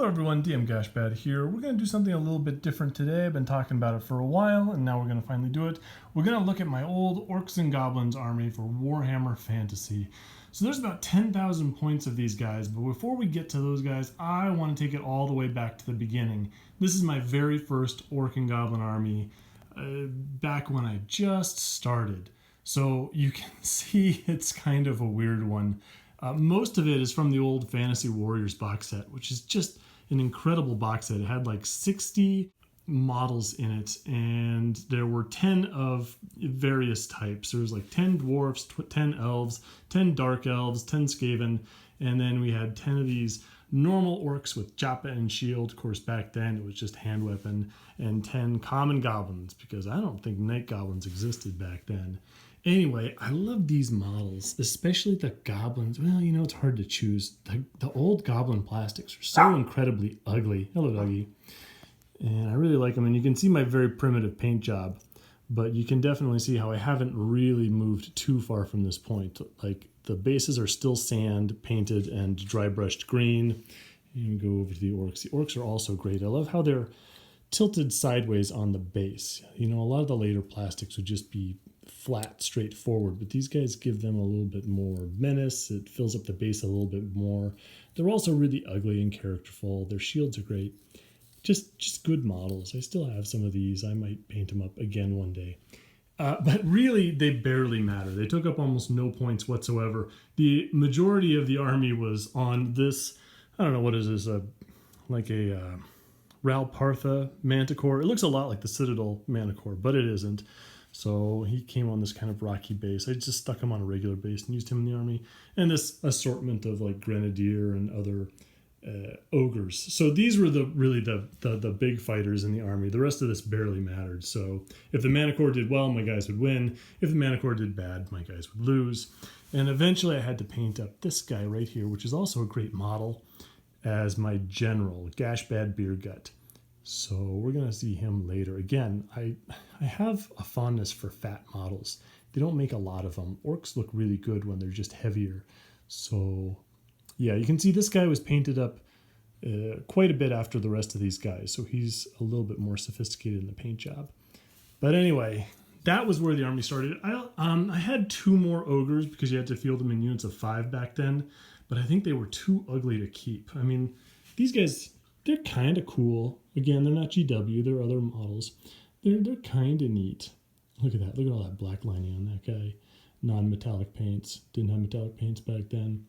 Hello everyone, DM Gashbad here. We're going to do something a little bit different today. I've been talking about it for a while, and now we're going to finally do it. We're going to look at my old Orcs and Goblins army for Warhammer Fantasy. So there's about 10,000 points of these guys, but before we get to those guys, I want to take it all the way back to the beginning. This is my very first Orc and Goblin army, back when I just started. So you can see it's kind of a weird one. Most of it is from the old Fantasy Warriors box set, which is just an incredible box set. It had like 60 models in it, and there were 10 of various types. There was like 10 dwarfs, 10 elves, 10 dark elves, 10 skaven, and then we had 10 of these normal orcs with japa and shield. Of course, back then it was just hand weapon, and 10 common goblins, because I don't think night goblins existed back then. Anyway, I love these models, especially the goblins. Well, you know, it's hard to choose. The old goblin plastics are so incredibly ugly. Hello, doggy. And I really like them. And you can see my very primitive paint job, but you can definitely see how I haven't really moved too far from this point. Like, the bases are still sand, painted, and dry brushed green. And go over to the orcs. The orcs are also great. I love how they're tilted sideways on the base. You know, a lot of the later plastics would just be flat, straightforward, but these guys give them a little bit more menace. It fills up the base a little bit more. They're also really ugly and characterful. Their shields are great. Just good models. I still have some of these. I might paint them up again one day. But really, they barely matter. They took up almost no points whatsoever. The majority of the army was on this, I don't know, what is this, like a Ralpartha Manticore. It looks a lot like the Citadel Manticore, but it isn't. So he came on this kind of rocky base. I just stuck him on a regular base and used him in the army. And this assortment of like Grenadier and other ogres. So these were really the big fighters in the army. The rest of this barely mattered. So if the Manticore did well, my guys would win. If the Manticore did bad, my guys would lose. And eventually I had to paint up this guy right here, which is also a great model, as my general, Gashbad Beergut. So we're going to see him later. Again, I have a fondness for fat models. They don't make a lot of them. Orcs look really good when they're just heavier. So yeah, you can see this guy was painted up quite a bit after the rest of these guys. So he's a little bit more sophisticated in the paint job. But anyway, that was where the army started. I had 2 more ogres because you had to field them in units of 5 back then. But I think they were too ugly to keep. I mean, these guys, they're kind of cool. Again, they're not GW, they're other models. They're kind of neat. Look at that. Look at all that black lining on that guy. Non-metallic paints. Didn't have metallic paints back then.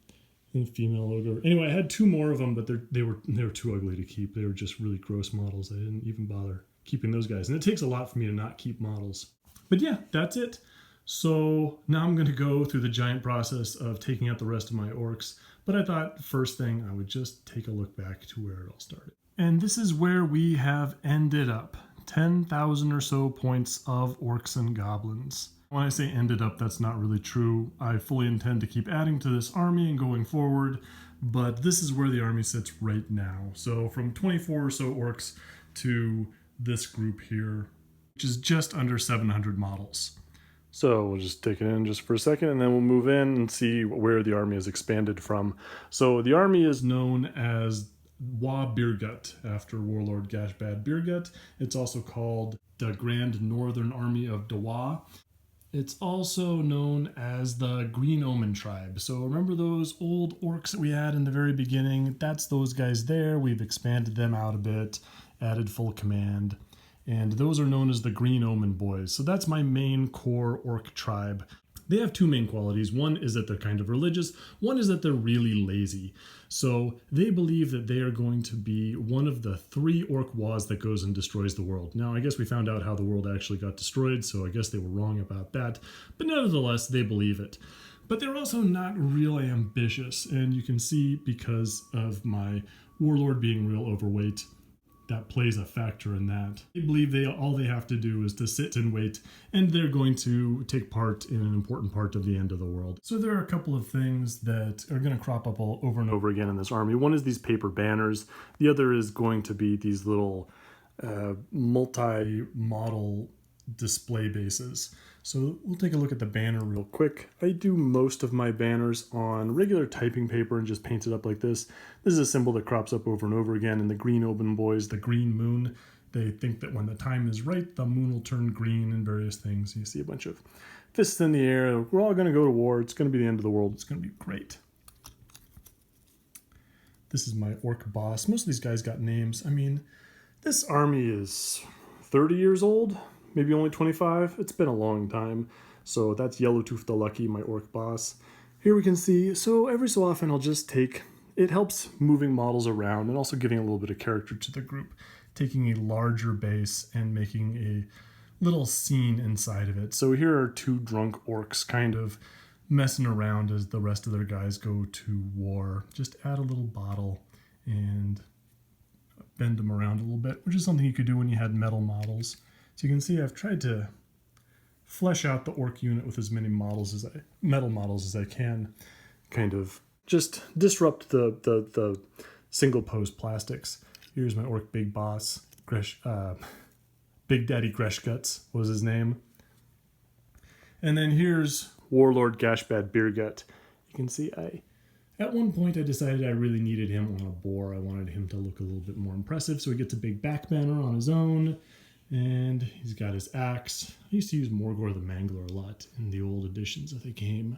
And female ogre. Anyway, I had 2 more of them, but they were too ugly to keep. They were just really gross models. I didn't even bother keeping those guys. And it takes a lot for me to not keep models. But yeah, that's it. So now I'm going to go through the giant process of taking out the rest of my orcs. But I thought first thing I would just take a look back to where it all started. And this is where we have ended up. 10,000 or so points of orcs and goblins. When I say ended up, that's not really true. I fully intend to keep adding to this army and going forward, but this is where the army sits right now. So from 24 or so orcs to this group here, which is just under 700 models. So we'll just take it in just for a second, and then we'll move in and see where the army is expanded from. So the army is known as Beergut, after Warlord Gashbad Beergut. It's also called the Grand Northern Army of Dawa. It's also known as the Green Omen Tribe. So remember those old orcs that we had in the very beginning? That's those guys there. We've expanded them out a bit, added full command. And those are known as the Green Omen Boys. So that's my main core orc tribe. They have 2 main qualities. One is that they're kind of religious. One is that they're really lazy. So they believe that they are going to be one of the 3 orc was that goes and destroys the world. Now, I guess we found out how the world actually got destroyed, so I guess they were wrong about that. But nevertheless, they believe it. But they're also not real ambitious. And you can see, because of my warlord being real overweight, that plays a factor in that. They believe all they have to do is to sit and wait, and they're going to take part in an important part of the end of the world. So there are a couple of things that are going to crop up all over and over again in this army. One is these paper banners. The other is going to be these little multi-model display bases. So we'll take a look at the banner real quick. I do most of my banners on regular typing paper and just paint it up like this. This is a symbol that crops up over and over again in the Green Open Boys, the green moon. They think that when the time is right, the moon will turn green and various things. You see a bunch of fists in the air. We're all going to go to war. It's going to be the end of the world. It's going to be great. This is my Orc boss. Most of these guys got names. I mean, this army is 30 years old, maybe only 25. It's been a long time. So that's Yellowtooth the Lucky, my Orc boss. Here we can see, so every so often I'll just it helps moving models around and also giving a little bit of character to the group, taking a larger base and making a little scene inside of it. So here are two drunk orcs kind of messing around as the rest of their guys go to war. Just add a little bottle and bend them around a little bit, which is something you could do when you had metal models. So you can see I've tried to flesh out the orc unit with as many metal models as I can, kind of just disrupt the single pose plastics. Here's my Orc Big Boss, Big Daddy Greshguts was his name. And then here's Warlord Gashbad Beergut. You can see at one point I decided I really needed him on a boar. I wanted him to look a little bit more impressive, so he gets a big back banner on his own, and he's got his axe. I used to use Morgor the Mangler a lot in the old editions of the game.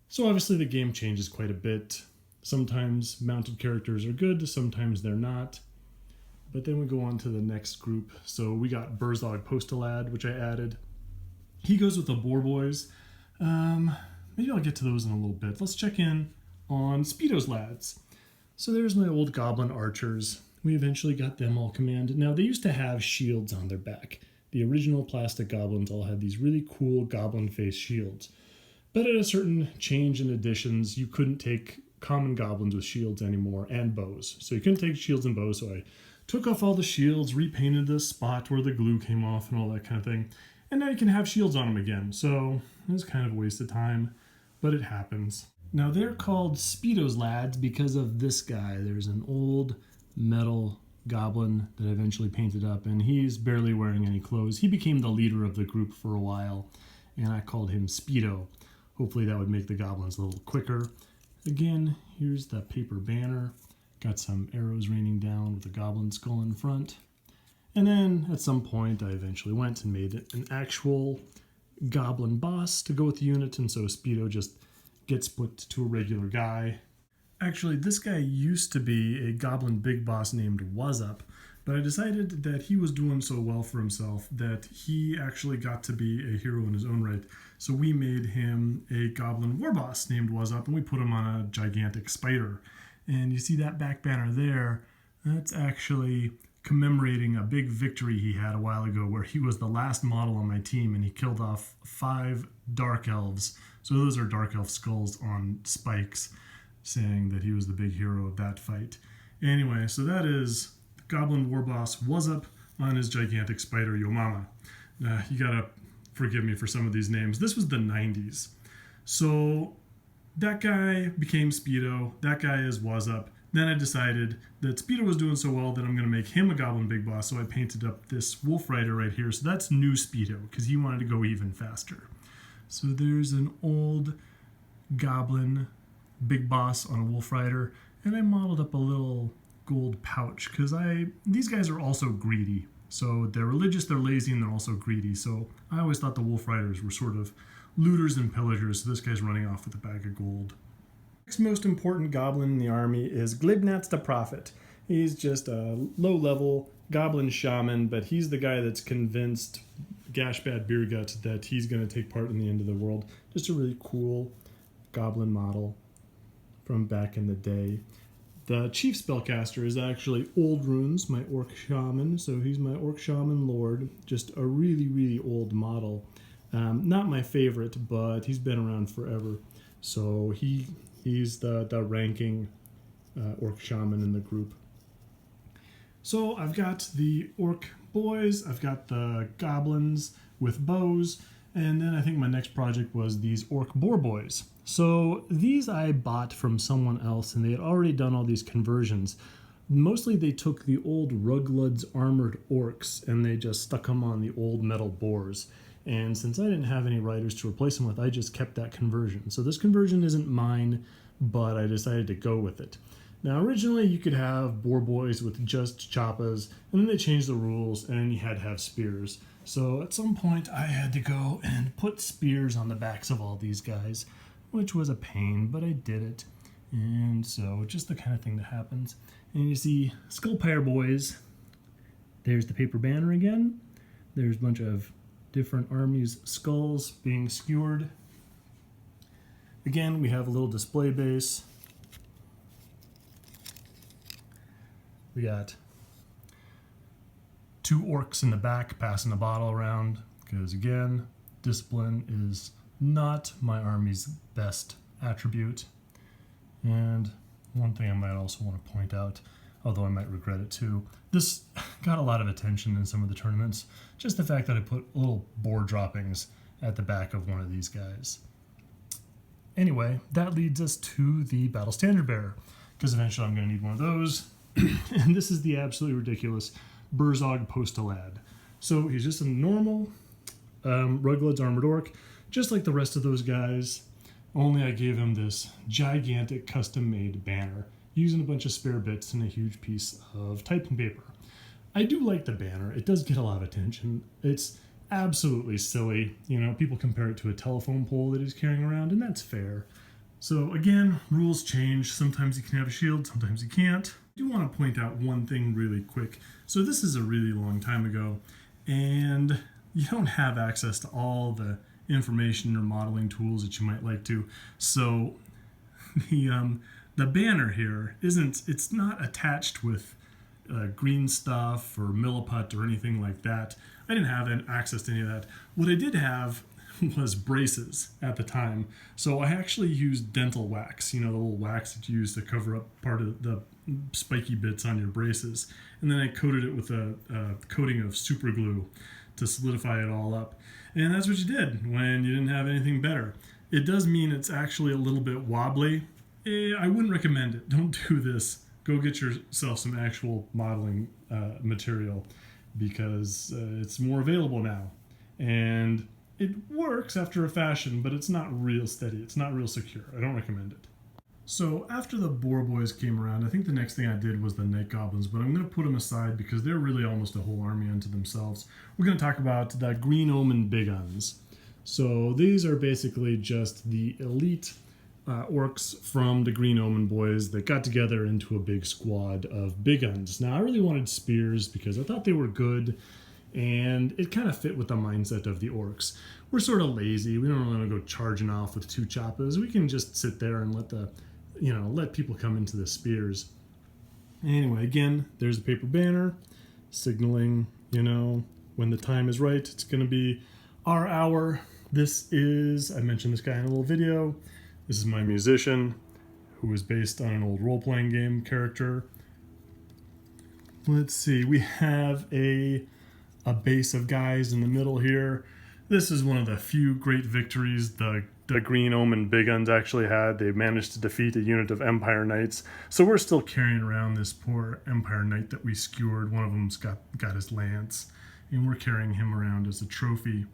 So obviously the game changes quite a bit. Sometimes mounted characters are good, sometimes they're not. But then we go on to the next group. So we got Burzog Postalad, which I added. He goes with the Boarboyz. Maybe I'll get to those in a little bit. Let's check in on Speedo's lads. So there's my old goblin archers. We eventually got them all commanded. Now they used to have shields on their back. The original plastic goblins all had these really cool goblin face shields. But at a certain change in editions, you couldn't take common goblins with shields anymore and bows. So you couldn't take shields and bows, so I took off all the shields, repainted the spot where the glue came off and all that kind of thing. And now you can have shields on them again. So it was kind of a waste of time, but it happens. Now they're called Speedo's lads because of this guy. There's an old metal goblin that I eventually painted up, and he's barely wearing any clothes. He became the leader of the group for a while, and I called him Speedo. Hopefully that would make the goblins a little quicker. Again, here's the paper banner. Got some arrows raining down with a goblin skull in front. And then at some point I eventually went and made an actual goblin boss to go with the unit, and so Speedo just gets put to a regular guy. Actually, this guy used to be a Goblin Big Boss named Wazup, but I decided that he was doing so well for himself that he actually got to be a hero in his own right. So we made him a Goblin Warboss named Wazup, and we put him on a gigantic spider. And you see that back banner there, that's actually commemorating a big victory he had a while ago where he was the last model on my team and he killed off 5 Dark Elves. So those are Dark Elf skulls on spikes, saying that he was the big hero of that fight. Anyway, so that is Goblin Warboss Wazup on his gigantic spider Yomama. You gotta forgive me for some of these names. This was the 90s. So that guy became Speedo. That guy is Wazup. Then I decided that Speedo was doing so well that I'm going to make him a Goblin Big Boss, so I painted up this Wolf Rider right here. So that's new Speedo, because he wanted to go even faster. So there's an old Goblin Big Boss on a Wolf Rider, and I modeled up a little gold pouch, because these guys are also greedy. So they're religious, they're lazy, and they're also greedy. So I always thought the Wolf Riders were sort of looters and pillagers, so this guy's running off with a bag of gold. Next most important goblin in the army is Glibnats the Prophet. He's just a low-level goblin shaman, but he's the guy that's convinced Gashbad Beergut that he's going to take part in the end of the world. Just a really cool goblin model from back in the day. The chief spellcaster is actually Old Runes, my Orc Shaman, so he's my Orc Shaman Lord. Just a really, really old model. Not my favorite, but he's been around forever. So he's the ranking Orc Shaman in the group. So I've got the Orc Boys, I've got the Goblins with bows, and then I think my next project was these Orc Boarboyz. So these I bought from someone else, and they had already done all these conversions. Mostly they took the old Ruglud's armored orcs and they just stuck them on the old metal boars. And since I didn't have any riders to replace them with, I just kept that conversion. So this conversion isn't mine, but I decided to go with it. Now, originally you could have Boarboyz with just choppas, and then they changed the rules, and then you had to have spears. So at some point I had to go and put spears on the backs of all these guys, which was a pain, but I did it. And so just the kind of thing that happens. And you see Skullpire Boys. There's the paper banner again. There's a bunch of different armies' skulls being skewered. Again, we have a little display base. We got 2 orcs in the back passing the bottle around, because again, discipline is not my army's best attribute. And one thing I might also want to point out, although I might regret it too, this got a lot of attention in some of the tournaments, just the fact that I put little board droppings at the back of one of these guys. Anyway, that leads us to the Battle Standard Bearer, because eventually I'm going to need one of those. And this is the absolutely ridiculous Burzog Postalad. So he's just a normal Ruglud's Armored Orc, just like the rest of those guys, only I gave him this gigantic custom-made banner, using a bunch of spare bits and a huge piece of typing paper. I do like the banner. It does get a lot of attention. It's absolutely silly. You know, people compare it to a telephone pole that he's carrying around, and that's fair. So again, rules change. Sometimes you can have a shield, sometimes you can't. I do want to point out one thing really quick. So this is a really long time ago, and you don't have access to all the information or modeling tools that you might like to. So the banner here it's not attached with green stuff or milliput or anything like that. I didn't have access to any of that. What I did have was braces at the time. So I actually used dental wax, you know, the little wax that you use to cover up part of the spiky bits on your braces. And then I coated it with a coating of super glue to solidify it all up. And that's what you did when you didn't have anything better. It does mean it's actually a little bit wobbly. I wouldn't recommend it. Don't do this. Go get yourself some actual modeling material, because it's more available now. And it works after a fashion, but it's not real steady. It's not real secure. I don't recommend it. So after the Boarboyz came around, I think the next thing I did was the Night Goblins, but I'm going to put them aside because they're really almost a whole army unto themselves. We're going to talk about the Green Omen Big Uns. So these are basically just the elite orcs from the Green Omen boys that got together into a big squad of big uns. Now, I really wanted spears because I thought they were good, and it kind of fit with the mindset of the orcs. We're sort of lazy. We don't really want to go charging off with 2 choppas. We can just sit there and let people come into the spears. Anyway, again, there's the paper banner signaling, when the time is right, it's going to be our hour. I mentioned this guy in a little video. This is my musician, who is based on an old role-playing game character. Let's see, we have a base of guys in the middle here. This is one of the few great victories the Green Omen Big Uns actually had. They managed to defeat a unit of Empire Knights. So we're still carrying around this poor Empire Knight that we skewered. One of them's got his lance, and we're carrying him around as a trophy.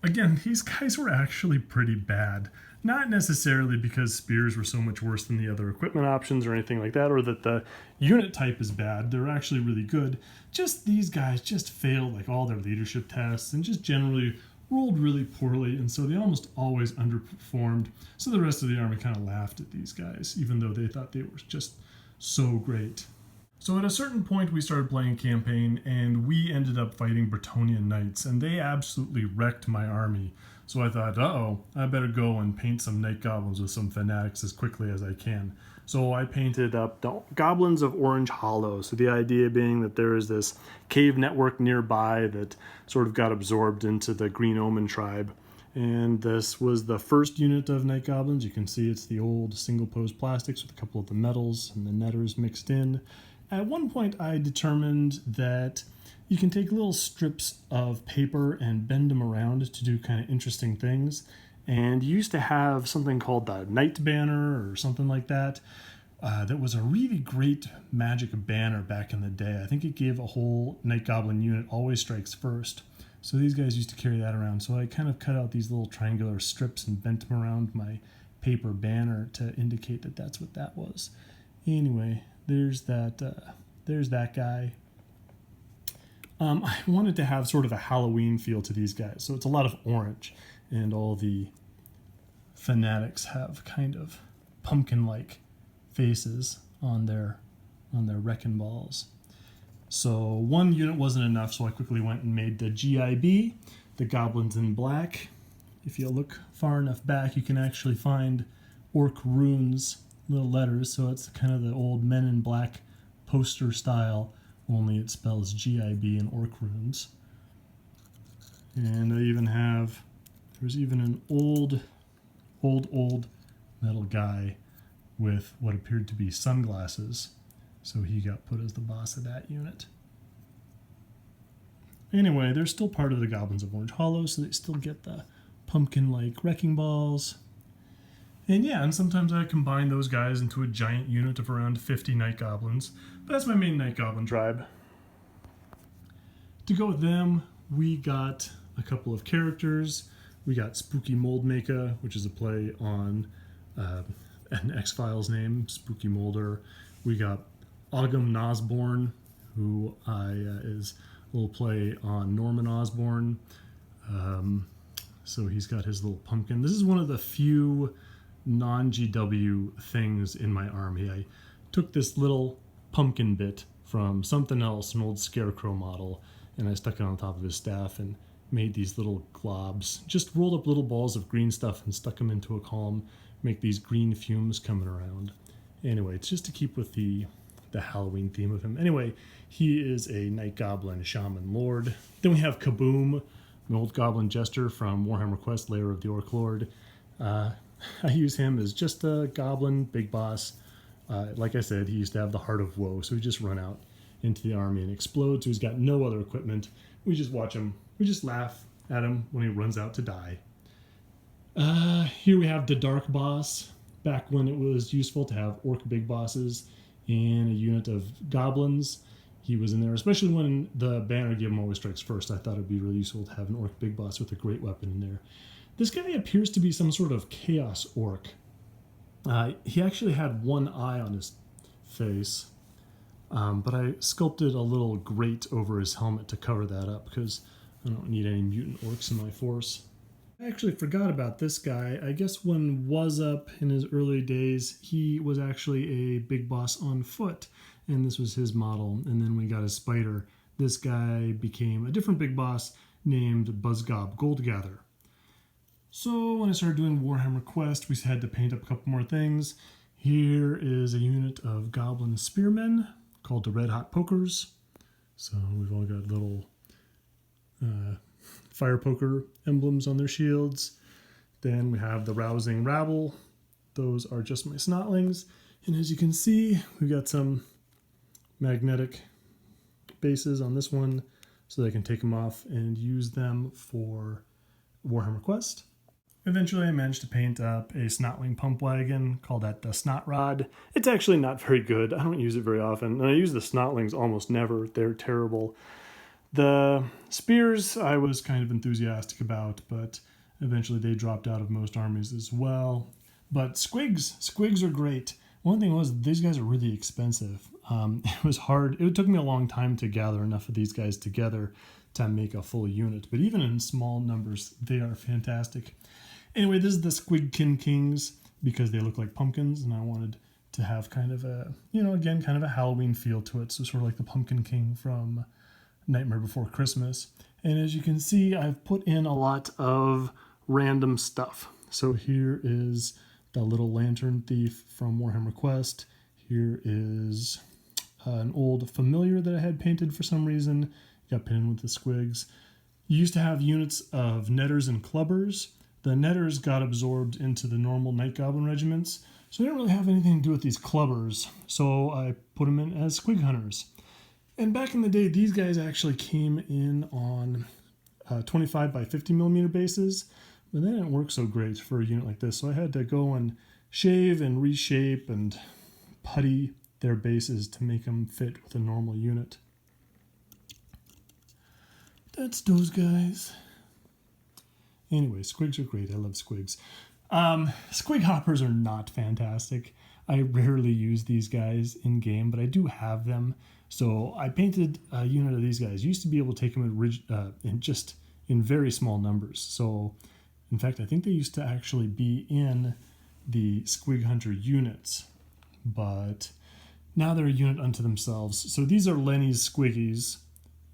Again, these guys were actually pretty bad. Not necessarily because spears were so much worse than the other equipment options or anything like that, or that the unit type is bad. They're actually really good. Just these guys just failed like all their leadership tests and just generally rolled really poorly, and so they almost always underperformed. So the rest of the army kind of laughed at these guys, even though they thought they were just so great. So at a certain point we started playing campaign, and we ended up fighting Bretonnian Knights, and they absolutely wrecked my army. So I thought, I better go and paint some Night Goblins with some Fanatics as quickly as I can. So I painted up the Goblins of Orange Hollow. So the idea being that there is this cave network nearby that sort of got absorbed into the Green Omen tribe. And this was the first unit of Night Goblins. You can see it's the old single-pose plastics with a couple of the metals and the netters mixed in. At one point I determined that you can take little strips of paper and bend them around to do kind of interesting things. And you used to have something called the Night Banner or something like that. That was a really great magic banner back in the day. I think it gave a whole Night Goblin unit always strikes first. So these guys used to carry that around. So I kind of cut out these little triangular strips and bent them around my paper banner to indicate that that's what that was. Anyway, there's that guy. I wanted to have sort of a Halloween feel to these guys. So it's a lot of orange, and all the Fanatics have kind of pumpkin-like faces on their wrecking balls. So one unit wasn't enough, so I quickly went and made the GIB, the Goblins in Black. If you look far enough back, you can actually find Orc runes, little letters, so it's kind of the old Men in Black poster style, only it spells GIB in Orc runes. And I even have, there's even an old metal guy with what appeared to be sunglasses. So he got put as the boss of that unit. Anyway, they're still part of the Goblins of Orange Hollow, so they still get the pumpkin-like wrecking balls. And yeah, and sometimes I combine those guys into a giant unit of around 50 Night Goblins. But that's my main Night Goblin tribe. To go with them, we got a couple of characters. We got Spooky Mold Maker, which is a play on an X-Files name, Spooky Molder. We got Ogham Nosborn, who is a little play on Norman Osborn. So he's got his little pumpkin. This is one of the few non-GW things in my army. I took this little pumpkin bit from something else, an old scarecrow model, and I stuck it on top of his staff and made these little globs. Just rolled up little balls of green stuff and stuck them into a column, make these green fumes coming around. Anyway, it's just to keep with the Halloween theme of him. Anyway, he is a Night Goblin Shaman Lord. Then we have Kaboom, an old Goblin Jester from Warhammer Quest, Lair of the Orc Lord. I use him as just a Goblin Big Boss. Like I said, he used to have the Heart of Woe, so he just run out into the army and explode, so he's got no other equipment. We just watch him. We just laugh at him when he runs out to die. Here we have the Dark Boss, back when it was useful to have Orc Big Bosses and a unit of Goblins. He was in there, especially when the banner Give 'em Always Strikes First. I thought it'd be really useful to have an Orc Big Boss with a great weapon in there. This guy appears to be some sort of Chaos Orc. He actually had one eye on his face, but I sculpted a little grate over his helmet to cover that up because I don't need any mutant orcs in my force. I actually forgot about this guy. I guess when Was Up in his early days, he was actually a big boss on foot, and this was his model. And then we got a spider. This guy became a different big boss named Buzzgob Goldgather. So when I started doing Warhammer Quest, we had to paint up a couple more things. Here is a unit of Goblin Spearmen called the Red Hot Pokers. So we've all got little fire poker emblems on their shields. Then we have the Rousing Rabble. Those are just my snotlings. And as you can see, we've got some magnetic bases on this one so that I can take them off and use them for Warhammer Quest. Eventually I managed to paint up a snotling pump wagon, call that the Snot Rod. It's actually not very good. I don't use it very often. And I use the snotlings almost never. They're terrible. The spears I was kind of enthusiastic about, but eventually they dropped out of most armies as well. But squigs are great. One thing was these guys are really expensive. It was hard. It took me a long time to gather enough of these guys together to make a full unit. But even in small numbers, they are fantastic. Anyway, this is the Squigkin Kings because they look like pumpkins, and I wanted to have kind of a, again, kind of a Halloween feel to it. So sort of like the Pumpkin King from Nightmare Before Christmas. And as you can see, I've put in a lot of random stuff. So here is the little lantern thief from Warhammer Quest. Here is an old familiar that I had painted for some reason. Got painted with the squigs. You used to have units of netters and clubbers. The netters got absorbed into the normal Night Goblin regiments, so they didn't really have anything to do with these clubbers. So I put them in as squig hunters. And back in the day, these guys actually came in on 25 by 50 millimeter bases, but they didn't work so great for a unit like this. So I had to go and shave and reshape and putty their bases to make them fit with a normal unit. that's those guys. Anyway, squigs are great. I love squigs. Squig hoppers are not fantastic. I rarely use these guys in game, but I do have them. So I painted a unit of these guys. Used to be able to take them in very small numbers. So, in fact, I think they used to actually be in the Squig Hunter units, but now they're a unit unto themselves. So these are Lenny's Squiggies,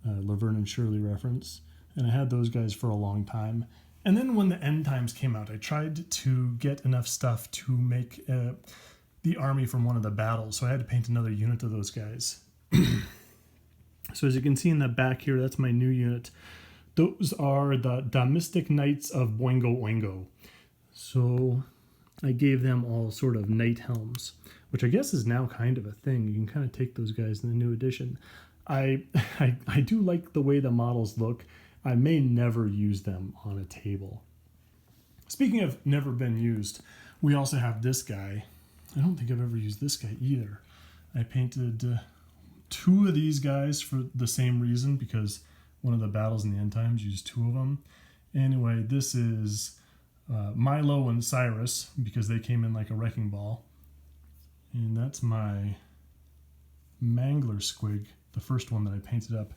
Laverne and Shirley reference, and I had those guys for a long time. And then when the end times came out, I tried to get enough stuff to make the army from one of the battles, so I had to paint another unit of those guys. So as you can see in the back here, that's my new unit. Those are the Mystic Knights of Boingo Oingo. So I gave them all sort of knight helms, which I guess is now kind of a thing. You can kind of take those guys in the new edition. I do like the way the models look. I may never use them on a table. Speaking of never been used, we also have this guy. I don't think I've ever used this guy either. I painted two of these guys for the same reason, because one of the battles in the end times used two of them. Anyway, this is Milo and Cyrus, because they came in like a wrecking ball. And that's my Mangler Squig, the first one that I painted up.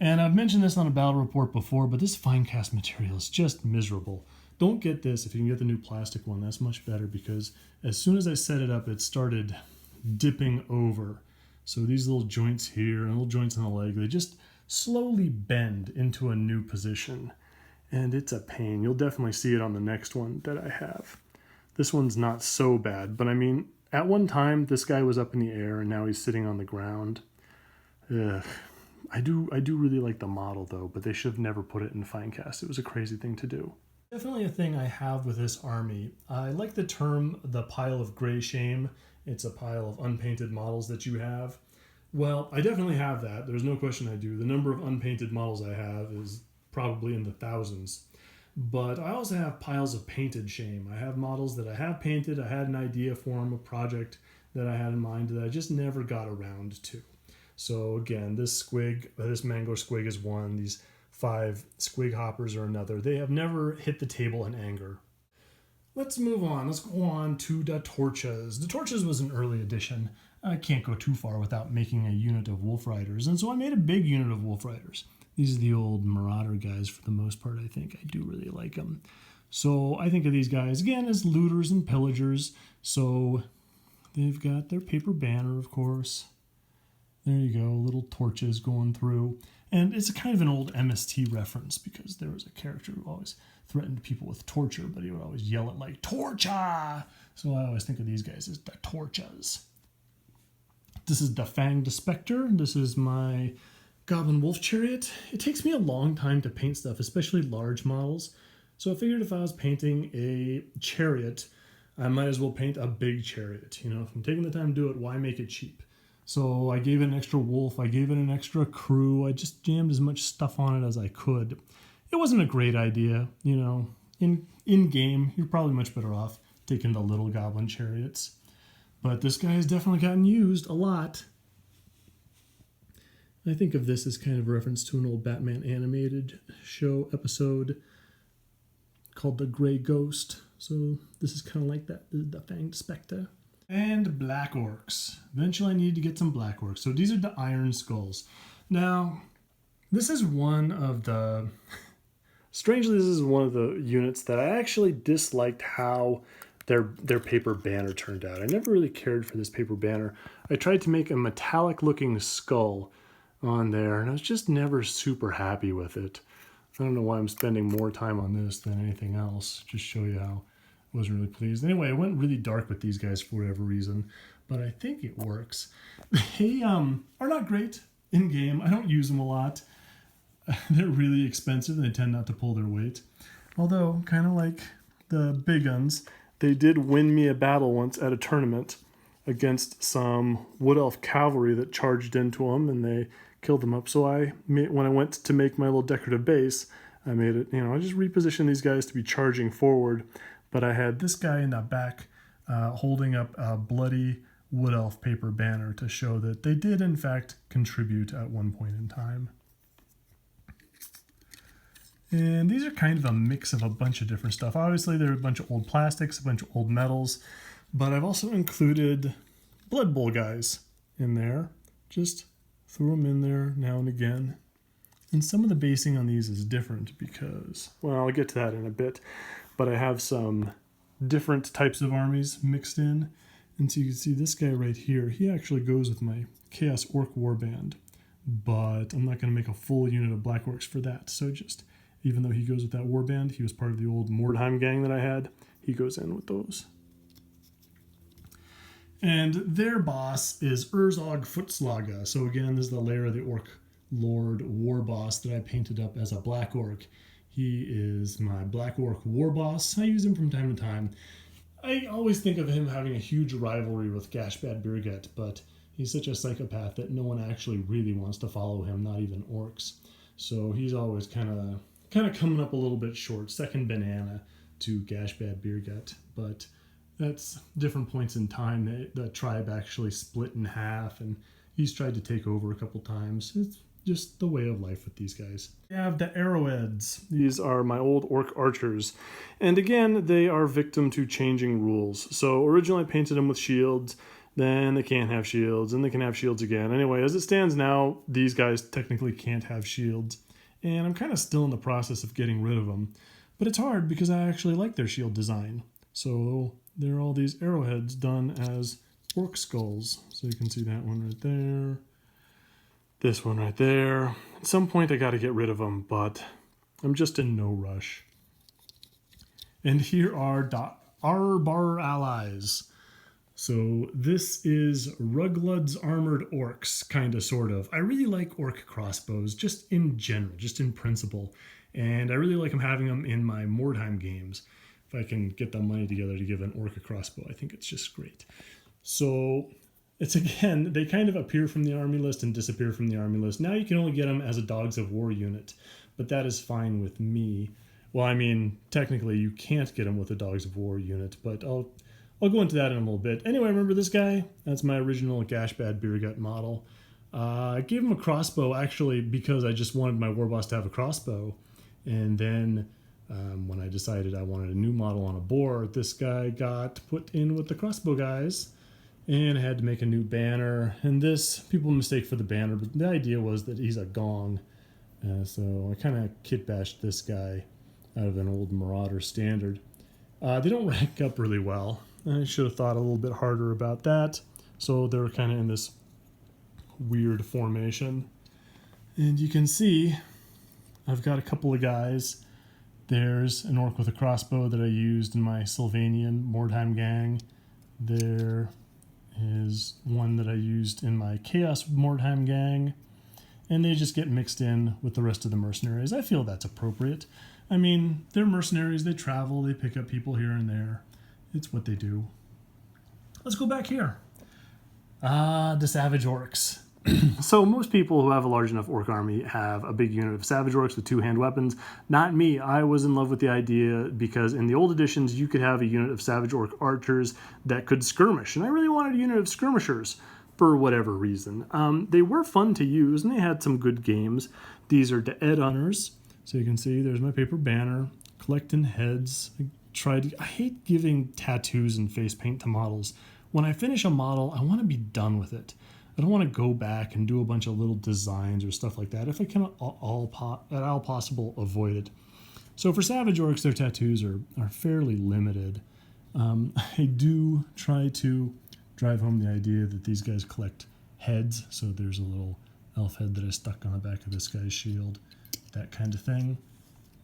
And I've mentioned this on a battle report before, but this fine cast material is just miserable. Don't get this. If you can get the new plastic one, that's much better, because as soon as I set it up, it started dipping over. So these little joints here and little joints in the leg, they just slowly bend into a new position. And it's a pain. You'll definitely see it on the next one that I have. This one's not so bad, but I mean, at one time, this guy was up in the air and now he's sitting on the ground. Ugh. I do really like the model though, but they should have never put it in fine cast. It was a crazy thing to do. Definitely a thing I have with this army. I like the term the pile of gray shame. It's a pile of unpainted models that you have. Well, I definitely have that. There's no question I do. The number of unpainted models I have is probably in the thousands. But I also have piles of painted shame. I have models that I have painted. I had an idea for them, a project that I had in mind that I just never got around to. So again, this Mangler Squig is one. These 5 Squig Hoppers are another. They have never hit the table in anger. Let's move on. Let's go on to the Torches. The Torches was an early edition. I can't go too far without making a unit of Wolf Riders, and so I made a big unit of Wolf Riders. These are the old Marauder guys for the most part, I think. I do really like them. So I think of these guys, again, as looters and pillagers. So they've got their paper banner, of course. There you go, little torches going through. And it's a kind of an old MST reference, because there was a character who always threatened people with torture, but he would always yell it like, "Torcha!" So I always think of these guys as the Torches. This is the Fanged Spectre. This is my Goblin Wolf Chariot. It takes me a long time to paint stuff, especially large models. So I figured if I was painting a chariot, I might as well paint a big chariot. You know, if I'm taking the time to do it, why make it cheap? So I gave it an extra wolf, I gave it an extra crew, I just jammed as much stuff on it as I could. It wasn't a great idea, you know. In game, you're probably much better off taking the little goblin chariots. But this guy has definitely gotten used a lot. I think of this as kind of a reference to an old Batman animated show episode called The Grey Ghost. So this is kind of like that, the Fanged Spectre. And Black Orcs. Eventually I needed to get some Black Orcs. So these are the Iron Skulls. Now, this is one of the... Strangely, this is one of the units that I actually disliked how their paper banner turned out. I never really cared for this paper banner. I tried to make a metallic looking skull on there, and I was just never super happy with it. I don't know why I'm spending more time on this than anything else. Just show you how I wasn't really pleased. Anyway, I went really dark with these guys for whatever reason, but I think it works. They are not great in game. I don't use them a lot. They're really expensive and they tend not to pull their weight. Although, kind of like the big guns, they did win me a battle once at a tournament against some Wood Elf cavalry that charged into them, and they killed them up. So when I went to make my little decorative base, I made it, I just repositioned these guys to be charging forward. But I had this guy in the back holding up a bloody Wood Elf paper banner to show that they did, in fact, contribute at one point in time. And these are kind of a mix of a bunch of different stuff. Obviously, there are a bunch of old plastics, a bunch of old metals, but I've also included Blood Bowl guys in there. Just threw them in there now and again. And some of the basing on these is different because, well, I'll get to that in a bit, but I have some different types of armies mixed in. And so you can see this guy right here, he actually goes with my Chaos Orc Warband, but I'm not going to make a full unit of Black Orcs for that. So just, even though he goes with that warband, he was part of the old Mordheim gang that I had, he goes in with those. And their boss is Urzog Footslaga. So again, this is the lair of the Orc Lord Warboss that I painted up as a Black Orc. He is my Black Orc Warboss. I use him from time to time. I always think of him having a huge rivalry with Gashbad Birget, but he's such a psychopath that no one actually really wants to follow him, not even orcs. So he's always kind of coming up a little bit short, second banana to Gashbad Birget. But that's different points in time. The tribe actually split in half, and he's tried to take over a couple times. It's just the way of life with these guys. We have the Arrowheads. These are my old orc archers. And again, they are victim to changing rules. So originally I painted them with shields, then they can't have shields, and they can have shields again. Anyway, as it stands now, these guys technically can't have shields. And I'm kind of still in the process of getting rid of them. But it's hard because I actually like their shield design. So there are all these arrowheads done as orc skulls. So you can see that one right there. This one right there. At some point I got to get rid of them, but I'm just in no rush. And here are our bar allies. So this is Ruglud's Armored Orcs, kind of, sort of. I really like orc crossbows, just in general, just in principle. And I really like having them in my Mordheim games. If I can get the money together to give an orc a crossbow, I think it's just great. So it's, again, they kind of appear from the army list and disappear from the army list. Now you can only get them as a Dogs of War unit, but that is fine with me. Well, I mean, technically you can't get them with a Dogs of War unit, but I'll go into that in a little bit. Anyway, remember this guy? That's my original Gashbad Birget model. I gave him a crossbow actually because I just wanted my Warboss to have a crossbow. And then when I decided I wanted a new model on a boar, this guy got put in with the crossbow guys. And I had to make a new banner. And this, people mistake for the banner, but the idea was that he's a gong. So I kind of kit bashed this guy out of an old Marauder standard. They don't rank up really well. I should have thought a little bit harder about that. So they're kind of in this weird formation. And you can see I've got a couple of guys. There's an orc with a crossbow that I used in my Sylvanian Mordheim gang. There is one that I used in my Chaos Mordheim gang. And they just get mixed in with the rest of the mercenaries. I feel that's appropriate. I mean, they're mercenaries, they travel, they pick up people here and there. It's what they do. Let's go back here. The Savage Orcs. So most people who have a large enough orc army have a big unit of Savage Orcs with two-hand weapons. Not me. I was in love with the idea because in the old editions you could have a unit of Savage Orc archers that could skirmish. And I really wanted a unit of skirmishers for whatever reason. They were fun to use and they had some good games. These are the Ed Hunters. So you can see there's my paper banner. Collecting heads. I hate giving tattoos and face paint to models. When I finish a model, I want to be done with it. I don't want to go back and do a bunch of little designs or stuff like that if I can at all possible avoid it. So for Savage Orcs, their tattoos are fairly limited. I do try to drive home the idea that these guys collect heads. So there's a little elf head that I stuck on the back of this guy's shield. That kind of thing.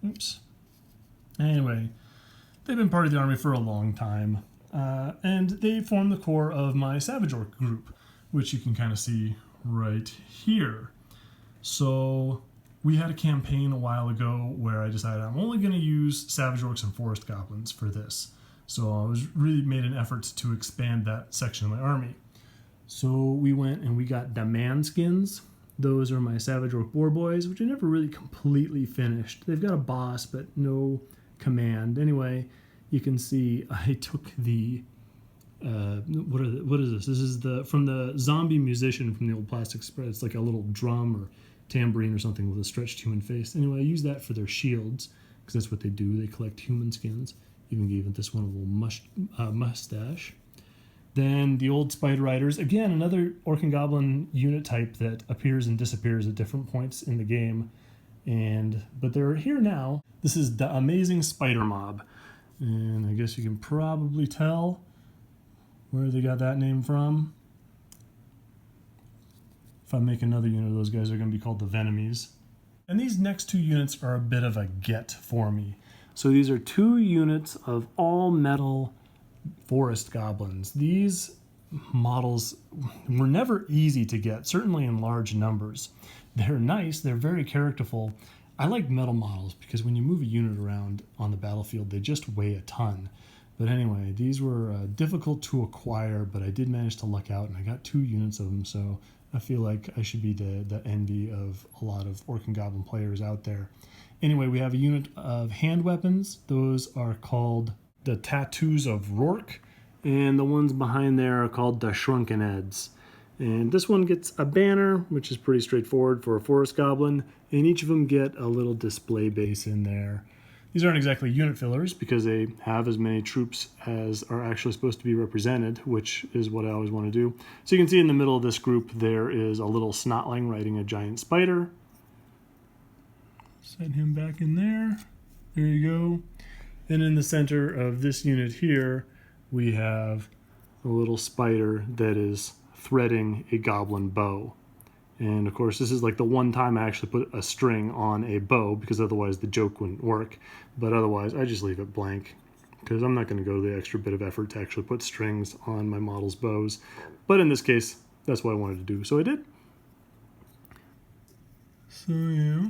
Oops. Anyway, they've been part of the army for a long time. And they form the core of my Savage Orc group, which you can kind of see right here. So we had a campaign a while ago where I decided I'm only going to use Savage Orcs and Forest Goblins for this. So I was really made an effort to expand that section of my army. So we went and we got the Manskins. Those are my Savage Orc Boarboyz, which I never really completely finished. They've got a boss, but no command. Anyway, you can see I took the what is this? This is from the zombie musician from the old plastic spread. It's like a little drum or tambourine or something with a stretched human face. Anyway, I use that for their shields, because that's what they do. They collect human skins. Even gave this one a little mustache. Then the old Spider Riders. Again, another Orc and Goblin unit type that appears and disappears at different points in the game. But they're here now. This is the Amazing Spider Mob. And I guess you can probably tell where they got that name from. If I make another unit of those guys, they're going to be called the Venomies. And these next two units are a bit of a get for me. So these are two units of all metal forest goblins. These models were never easy to get, certainly in large numbers. They're nice, they're very characterful. I like metal models because when you move a unit around on the battlefield, they just weigh a ton. But anyway, these were difficult to acquire, but I did manage to luck out, and I got 2 units of them, so I feel like I should be the envy of a lot of Orc and Goblin players out there. Anyway, we have a unit of hand weapons. Those are called the Tattoos of Rourke, and the ones behind there are called the Shrunken Heads. And this one gets a banner, which is pretty straightforward for a forest goblin, and each of them get a little display base in there. These aren't exactly unit fillers because they have as many troops as are actually supposed to be represented, which is what I always want to do. So you can see in the middle of this group there is a little snotling riding a giant spider. Set him back in there. There you go. And in the center of this unit here, we have a little spider that is threading a goblin bow. And of course, this is like the one time I actually put a string on a bow, because otherwise the joke wouldn't work. But otherwise, I just leave it blank, because I'm not going to go to the extra bit of effort to actually put strings on my model's bows. But in this case, that's what I wanted to do, so I did. So yeah.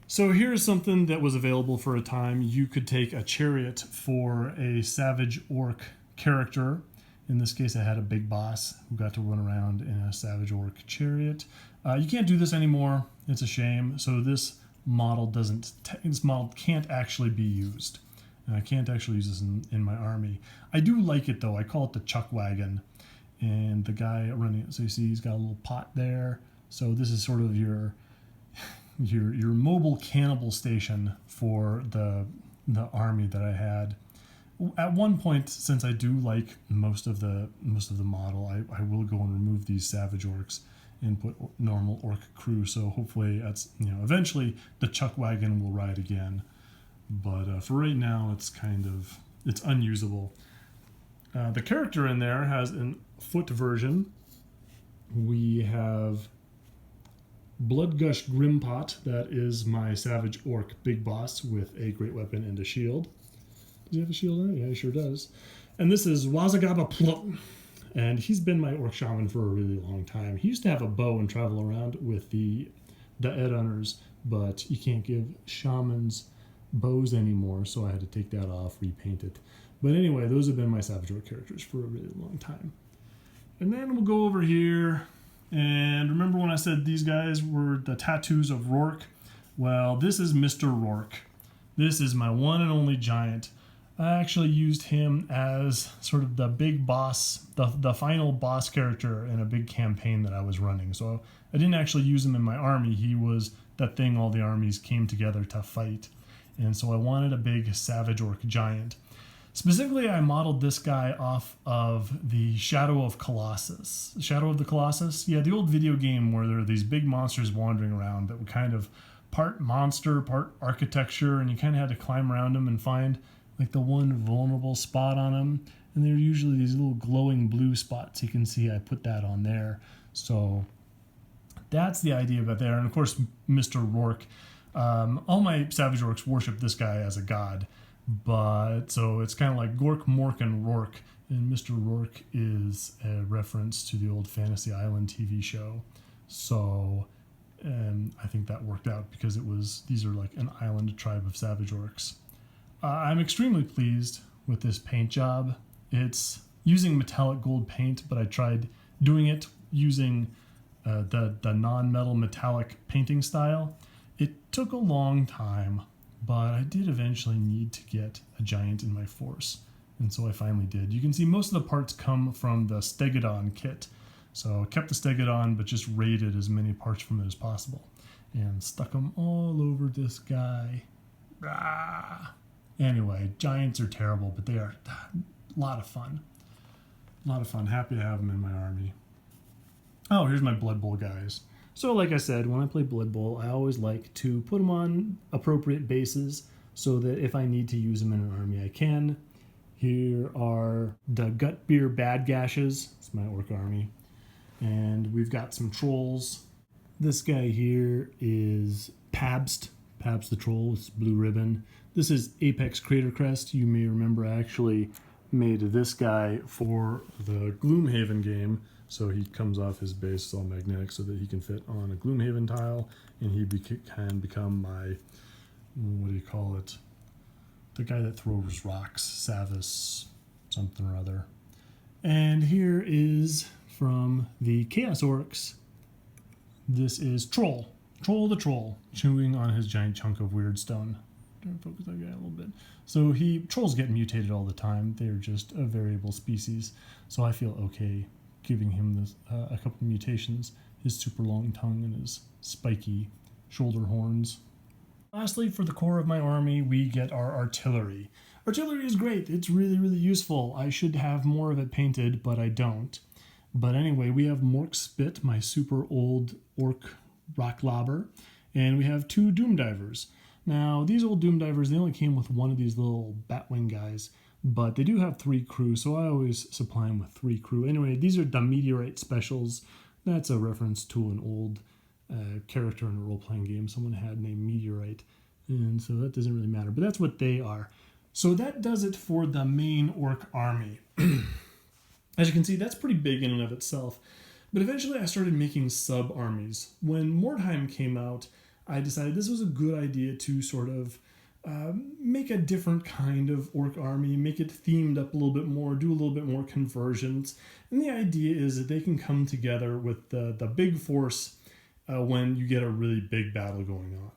So here's something that was available for a time. You could take a chariot for a Savage Orc character. In this case, I had a Big Boss who got to run around in a Savage Orc Chariot. You can't do this anymore. It's a shame. So this model can't actually be used. And I can't actually use this in my army. I do like it though. I call it the Chuck Wagon. And the guy running it, so you see he's got a little pot there. So this is sort of your mobile cannibal station for the army that I had. At one point, since I do like most of the model, I will go and remove these Savage Orcs and put normal Orc crew. So hopefully, eventually the Chuck Wagon will ride again. But for right now, it's unusable. The character in there has a foot version. We have Bloodgush Grimpot. That is my Savage Orc Big Boss with a great weapon and a shield. Does he have a shield on it? Yeah, he sure does. And this is Wazagaba Plum. And he's been my Orc Shaman for a really long time. He used to have a bow and travel around with the Ed Hunters, but you can't give Shamans bows anymore, so I had to take that off, repaint it. But anyway, those have been my Savage Orc characters for a really long time. And then we'll go over here. And remember when I said these guys were the Tattoos of Rourke? Well, this is Mr. Rourke. This is my one and only giant. I actually used him as sort of the big boss, the final boss character in a big campaign that I was running. So I didn't actually use him in my army. He was that thing all the armies came together to fight. And so I wanted a big Savage Orc giant. Specifically, I modeled this guy off of the Shadow of Colossus. Shadow of the Colossus? Yeah, the old video game where there are these big monsters wandering around that were kind of part monster, part architecture, and you kind of had to climb around them and find like the one vulnerable spot on them. And they're usually these little glowing blue spots. You can see I put that on there. So that's the idea about there. And of course, Mr. Rourke. All my Savage Orcs worship this guy as a god. But so it's kind of like Gork, Mork, and Rourke. And Mr. Rourke is a reference to the old Fantasy Island TV show. So I think that worked out because these are like an island tribe of Savage Orcs. I'm extremely pleased with this paint job. It's using metallic gold paint, but I tried doing it using the non-metal metallic painting style. It took a long time, but I did eventually need to get a giant in my force, and so I finally did. You can see most of the parts come from the Stegodon kit. So kept the Stegodon, but just raided as many parts from it as possible. And stuck them all over this guy. Ah. Anyway, giants are terrible, but they are a lot of fun. A lot of fun. Happy to have them in my army. Oh, here's my Blood Bowl guys. So like I said, when I play Blood Bowl, I always like to put them on appropriate bases so that if I need to use them in an army, I can. Here are the Gut Beer Bad Gashes. It's my orc army. And we've got some trolls. This guy here is Pabst. Pabst the Troll with blue ribbon. This is Apex Crater Crest. You may remember I actually made this guy for the Gloomhaven game. So he comes off his base, it's all magnetic, so that he can fit on a Gloomhaven tile, and he can become my, what do you call it? The guy that throws rocks, Savage something or other. And here is from the Chaos Orcs. This is Troll. Troll the Troll, chewing on his giant chunk of weird stone. Focus that guy a little bit. So trolls get mutated all the time. They're just a variable species. So I feel okay giving him this, a couple mutations. His super long tongue and his spiky shoulder horns. Lastly, for the core of my army, we get our artillery. Artillery is great. It's really, really useful. I should have more of it painted, but I don't. But anyway, we have Mork Spit, my super old orc rock lobber, and we have 2 Doom Divers. Now, these old Doom Divers, they only came with one of these little Batwing guys, but they do have 3 crew, so I always supply them with 3 crew. Anyway, these are the Meteorite Specials. That's a reference to an old character in a role-playing game someone had named Meteorite, and so that doesn't really matter, but that's what they are. So that does it for the main orc army. As you can see, that's pretty big in and of itself, but eventually I started making sub-armies. When Mordheim came out, I decided this was a good idea to sort of make a different kind of orc army, make it themed up a little bit more, do a little bit more conversions. And the idea is that they can come together with the big force when you get a really big battle going on.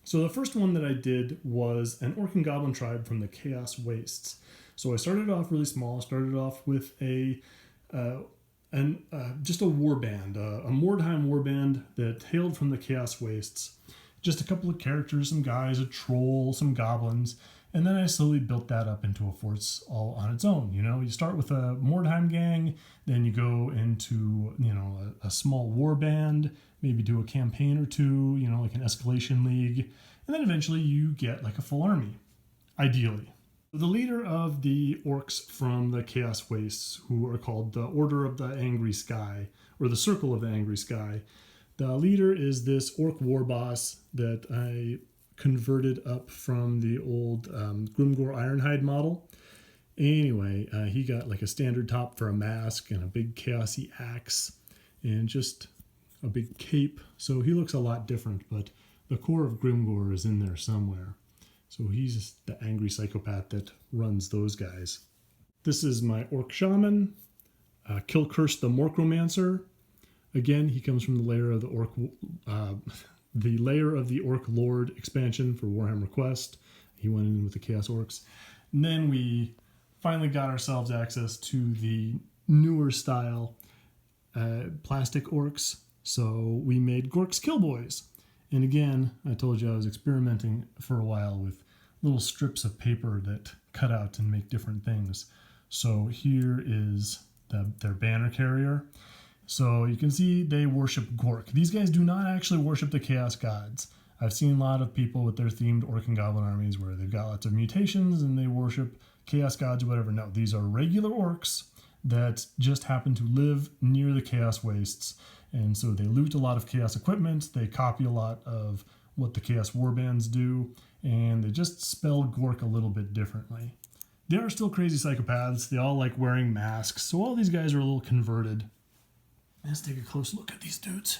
So the first one that I did was an Orc and Goblin tribe from the Chaos Wastes. So I started off really small. I started off with just a warband, a Mordheim warband that hailed from the Chaos Wastes. Just a couple of characters, some guys, a troll, some goblins, and then I slowly built that up into a force all on its own. You know, you start with a Mordheim gang, then you go into, you know, a small warband, maybe do a campaign or two, you know, like an escalation league, and then eventually you get like a full army, ideally. The leader of the orcs from the Chaos Wastes, who are called the Order of the Angry Sky, or the Circle of the Angry Sky, the leader is this Orc Warboss that I converted up from the old Grimgor Ironhide model. Anyway, he got like a standard top for a mask and a big chaosy axe and just a big cape. So he looks a lot different, but the core of Grimgor is in there somewhere. So he's the angry psychopath that runs those guys. This is my Orc Shaman, Kilcurse the Morchromancer. Again, he comes from the layer of the Orc Lord expansion for Warhammer Quest. He went in with the Chaos Orcs. And then we finally got ourselves access to the newer style plastic orcs. So we made Gork's Killboys. And again, I told you I was experimenting for a while with little strips of paper that cut out and make different things. So here is their banner carrier. So you can see they worship Gork. These guys do not actually worship the Chaos Gods. I've seen a lot of people with their themed Orc and Goblin armies where they've got lots of mutations and they worship Chaos Gods or whatever. No, these are regular orcs that just happen to live near the Chaos Wastes. And so they loot a lot of Chaos equipment, they copy a lot of what the Chaos Warbands do, and they just spell Gork a little bit differently. They are still crazy psychopaths. They all like wearing masks, so all these guys are a little converted. Let's take a close look at these dudes.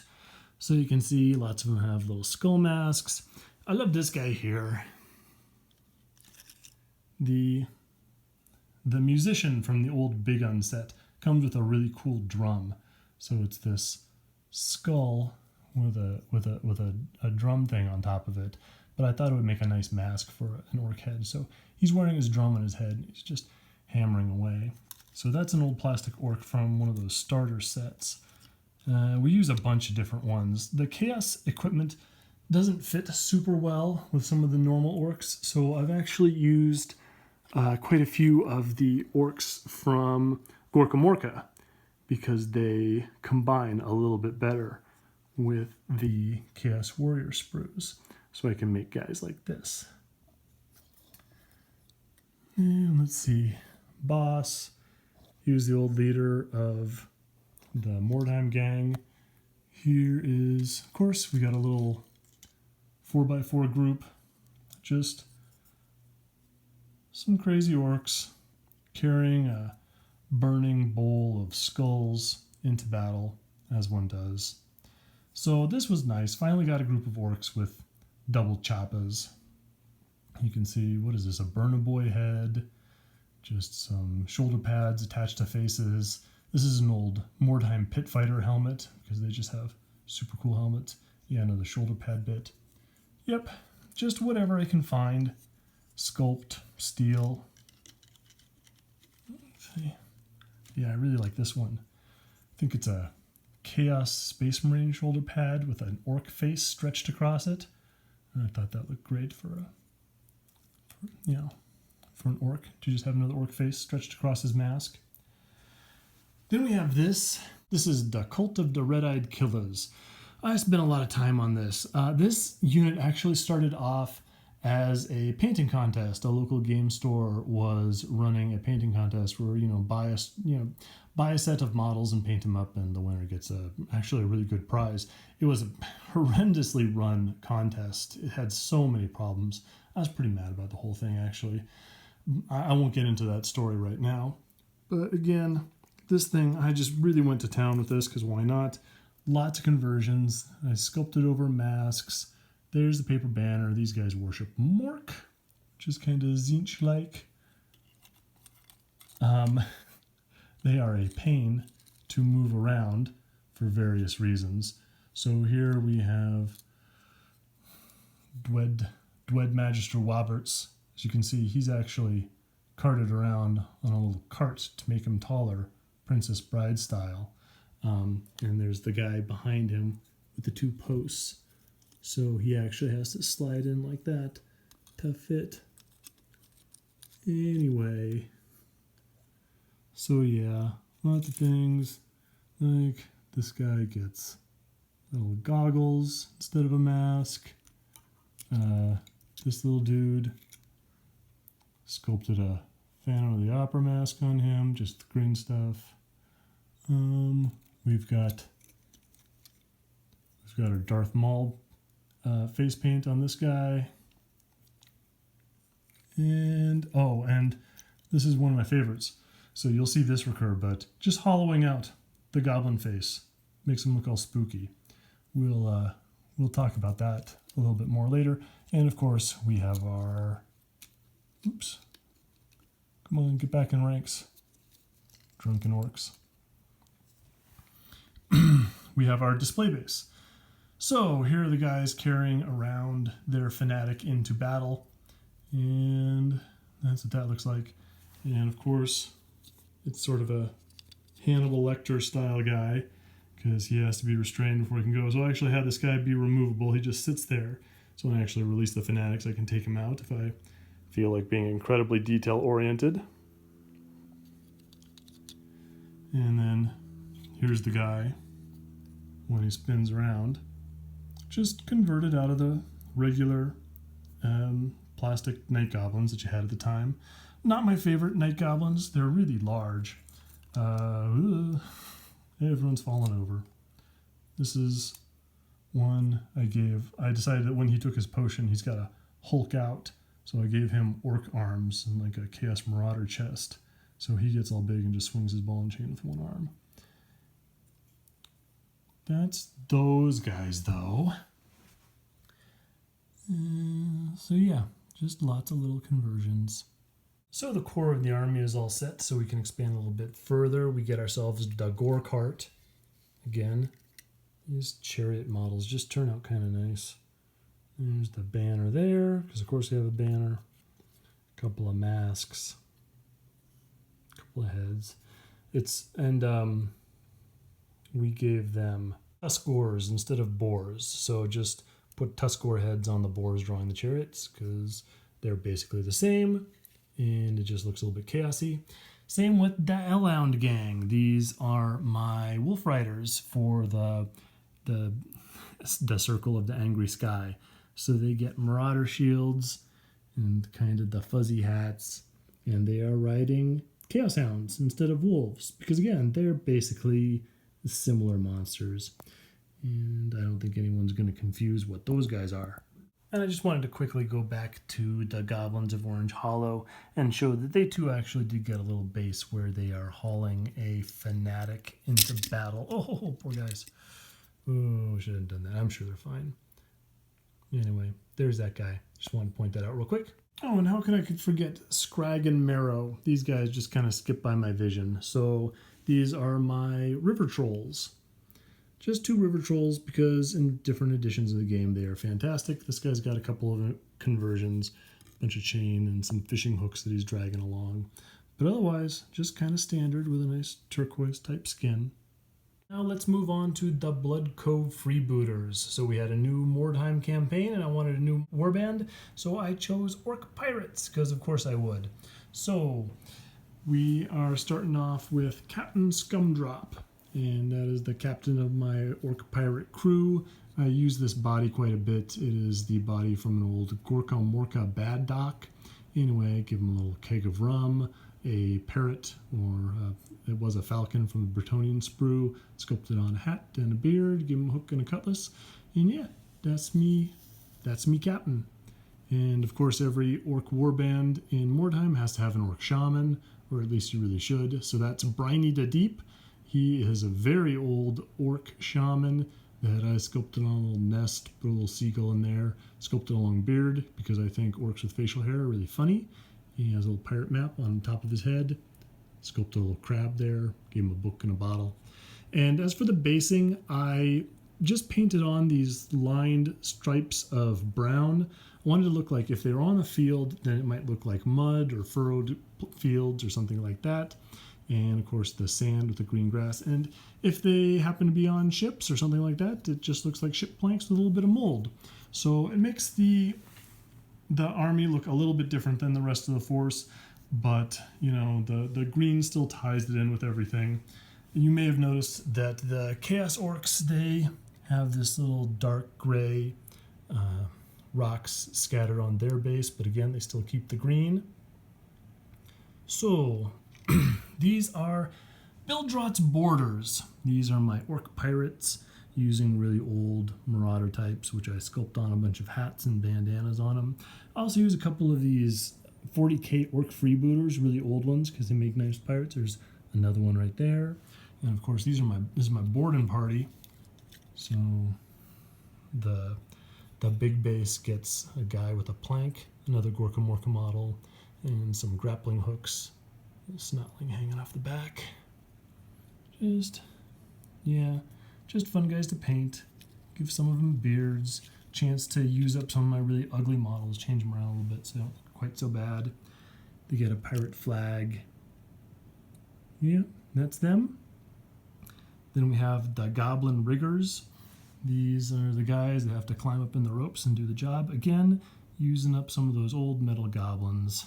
So you can see lots of them have little skull masks. I love this guy here. The musician from the old Big Un set comes with a really cool drum. So it's this skull with a drum thing on top of it. But I thought it would make a nice mask for an orc head. So he's wearing his drum on his head. He's just hammering away. So that's an old plastic orc from one of those starter sets. We use a bunch of different ones. The Chaos equipment doesn't fit super well with some of the normal orcs, so I've actually used quite a few of the orcs from Gorka Morka because they combine a little bit better with the Chaos Warrior sprues. So I can make guys like this. And let's see, Boss. He was the old leader of the Mordheim gang. Here is, of course, we got a little 4x4 group. Just some crazy orcs carrying a burning bowl of skulls into battle, as one does. So this was nice. Finally got a group of orcs with double chappas. You can see, what is this, a Burnaboy head, just some shoulder pads attached to faces. This is an old Mordheim pit fighter helmet, because they just have super cool helmets. Yeah, another shoulder pad bit. Yep, just whatever I can find. Sculpt, steel. Let's see. Yeah, I really like this one. I think it's a Chaos Space Marine shoulder pad with an orc face stretched across it. And I thought that looked great for an orc to just have another orc face stretched across his mask. Then we have this. This is the Cult of the Red-Eyed Killers. I spent a lot of time on this. This unit actually started off as a painting contest. A local game store was running a painting contest where, buy a set of models and paint them up, and the winner gets actually a really good prize. It was a horrendously run contest. It had so many problems. I was pretty mad about the whole thing, actually. I won't get into that story right now. But again, this thing, I just really went to town with this, because why not? Lots of conversions. I sculpted over masks. There's the paper banner. These guys worship Mork, which is kind of Zinch-like. They are a pain to move around for various reasons. So here we have Dwed Magister Woberts. As you can see, he's actually carted around on a little cart to make him taller, Princess Bride style. And there's the guy behind him with the two posts. So he actually has to slide in like that to fit. Anyway, so yeah, lots of things. Like this guy gets little goggles instead of a mask. This little dude sculpted a Phantom of the Opera mask on him, just the green stuff. We've got our Darth Maul face paint on this guy. And this is one of my favorites. So you'll see this recur, but just hollowing out the goblin face makes him look all spooky. We'll talk about that a little bit more later. And of course, we have our, oops, come on, get back in ranks, drunken orcs. We have our display base. So here are the guys carrying around their fanatic into battle. And that's what that looks like. And of course, it's sort of a Hannibal Lecter style guy, because he has to be restrained before he can go. So I actually had this guy be removable. He just sits there. So when I actually release the fanatics, I can take him out if I feel like being incredibly detail-oriented. And then here's the guy when he spins around. Just converted out of the regular plastic night goblins that you had at the time. Not my favorite night goblins. They're really large. Everyone's fallen over. This is one I decided that when he took his potion, he's got to Hulk out. So I gave him orc arms and like a Chaos Marauder chest. So he gets all big and just swings his ball and chain with one arm. That's those guys, though. So yeah, just lots of little conversions. So the core of the army is all set, so we can expand a little bit further. We get ourselves the Gore Cart. Again, these chariot models just turn out kind of nice. There's the banner there, because of course we have a banner. A couple of masks. A couple of heads. We gave them Tuskors instead of boars. So just put Tuskor heads on the boars drawing the chariots because they're basically the same and it just looks a little bit chaosy. Same with the Elound gang. These are my wolf riders for the circle of the angry sky. So they get marauder shields and kind of the fuzzy hats, and they are riding chaos hounds instead of wolves because again, they're basically similar monsters, and I don't think anyone's going to confuse what those guys are. And I just wanted to quickly go back to the Goblins of Orange Hollow and show that they too actually did get a little base where they are hauling a fanatic into battle. Oh, poor guys. Oh, should have done that. I'm sure they're fine. Anyway, there's that guy. Just wanted to point that out real quick. Oh, and how could I forget Scrag and Marrow? These guys just kind of skip by my vision. So these are my river trolls. Just 2 river trolls because in different editions of the game they are fantastic. This guy's got a couple of conversions, a bunch of chain and some fishing hooks that he's dragging along. But otherwise, just kind of standard with a nice turquoise type skin. Now let's move on to the Blood Cove Freebooters. So we had a new Mordheim campaign and I wanted a new warband, so I chose Orc Pirates because of course I would. So we are starting off with Captain Scumdrop, and that is the captain of my Orc Pirate crew. I use this body quite a bit. It is the body from an old Gorka Morka Bad Doc. Anyway, give him a little keg of rum, a parrot, or it was a falcon from the Bretonnian sprue, sculpted on a hat and a beard, give him a hook and a cutlass, and yeah, that's me captain. And of course every Orc warband in Mordheim has to have an Orc Shaman, or at least you really should. So that's Briny the Deep. He is a very old Orc Shaman that I sculpted on a little nest, put a little seagull in there, sculpted a long beard because I think orcs with facial hair are really funny. He has a little pirate map on top of his head, sculpted a little crab there, gave him a book and a bottle. And as for the basing, I just painted on these lined stripes of brown. I wanted to look like if they were on the field, then it might look like mud or furrowed fields or something like that. And of course the sand with the green grass. And if they happen to be on ships or something like that, it just looks like ship planks with a little bit of mold. So it makes the army look a little bit different than the rest of the force, but you know, the green still ties it in with everything. You may have noticed that the Chaos Orcs, they have this little dark gray rocks scattered on their base, but again, they still keep the green. So these are Bildrot's Borders. These are my Orc Pirates using really old Marauder types, which I sculpt on a bunch of hats and bandanas on them. I also use a couple of these 40k Orc Freebooters, really old ones, because they make nice pirates. There's another one right there. And of course, this is my boarding party. So the big base gets a guy with a plank, another Gorka Morka model, and some grappling hooks, a snotling hanging off the back. Just fun guys to paint. Give some of them beards, chance to use up some of my really ugly models, change them around a little bit so they don't look quite so bad. They get a pirate flag. Yeah, that's them. Then we have the Goblin Riggers. These are the guys that have to climb up in the ropes and do the job. Again, using up some of those old metal goblins.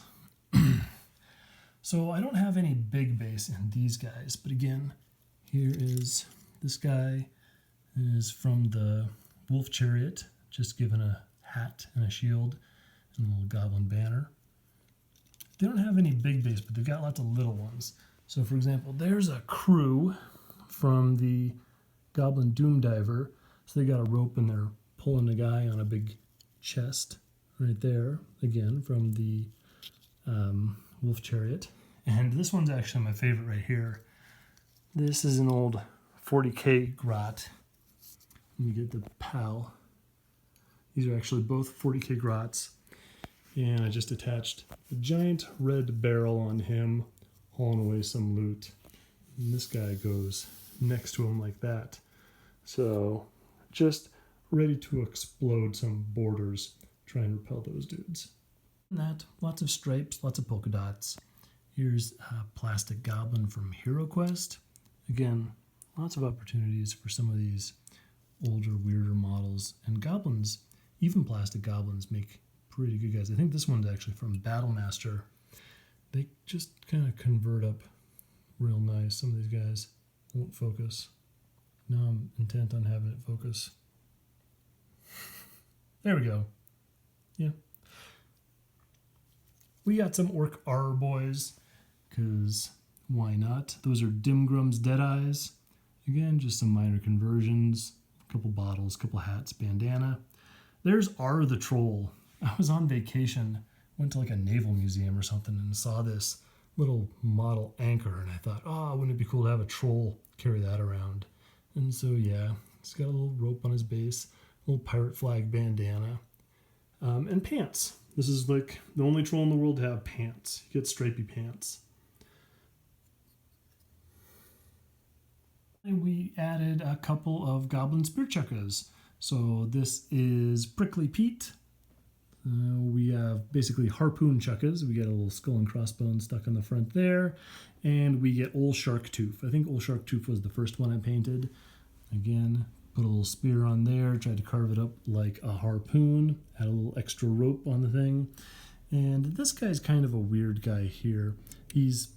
So I don't have any big base in these guys, but again, here is this guy. It is from the Wolf Chariot, just given a hat and a shield and a little goblin banner. They don't have any big base, but they've got lots of little ones. So for example, there's a crew from the Goblin Doom Diver. So they got a rope and they're pulling a guy on a big chest right there, again from the Wolf Chariot. And this one's actually my favorite right here. This is an old 40k grot. You get the PAL. These are actually both 40k grots. And I just attached a giant red barrel on him, hauling away some loot. And this guy goes next to him like that. So just ready to explode some borders, try and repel those dudes. And that, lots of stripes, lots of polka dots. Here's a plastic goblin from Hero Quest. Again, lots of opportunities for some of these older, weirder models. And goblins, even plastic goblins, make pretty good guys. I think this one's actually from Battlemaster. They just kind of convert up real nice. Some of these guys won't focus. Now I'm intent on having it focus. There we go. Yeah. We got some Orc Boarboyz, because why not? Those are Dimgrum's Deadeyes. Again, just some minor conversions. A couple bottles, a couple hats, bandana. There's R the Troll. I was on vacation, went to like a naval museum or something, and saw this little model anchor, and I thought, oh, wouldn't it be cool to have a troll carry that around? And so, yeah, he's got a little rope on his base, a little pirate flag bandana, and pants. This is like the only troll in the world to have pants. You get stripy pants. And we added a couple of Goblin Spear Chuckas. So this is Prickly Pete. We have basically Harpoon Chuckas. We get a little skull and crossbones stuck on the front there. And we get Old Shark Tooth. I think Old Shark Tooth was the first one I painted. Again, put a little spear on there, tried to carve it up like a harpoon, add a little extra rope on the thing. And this guy's kind of a weird guy here. He's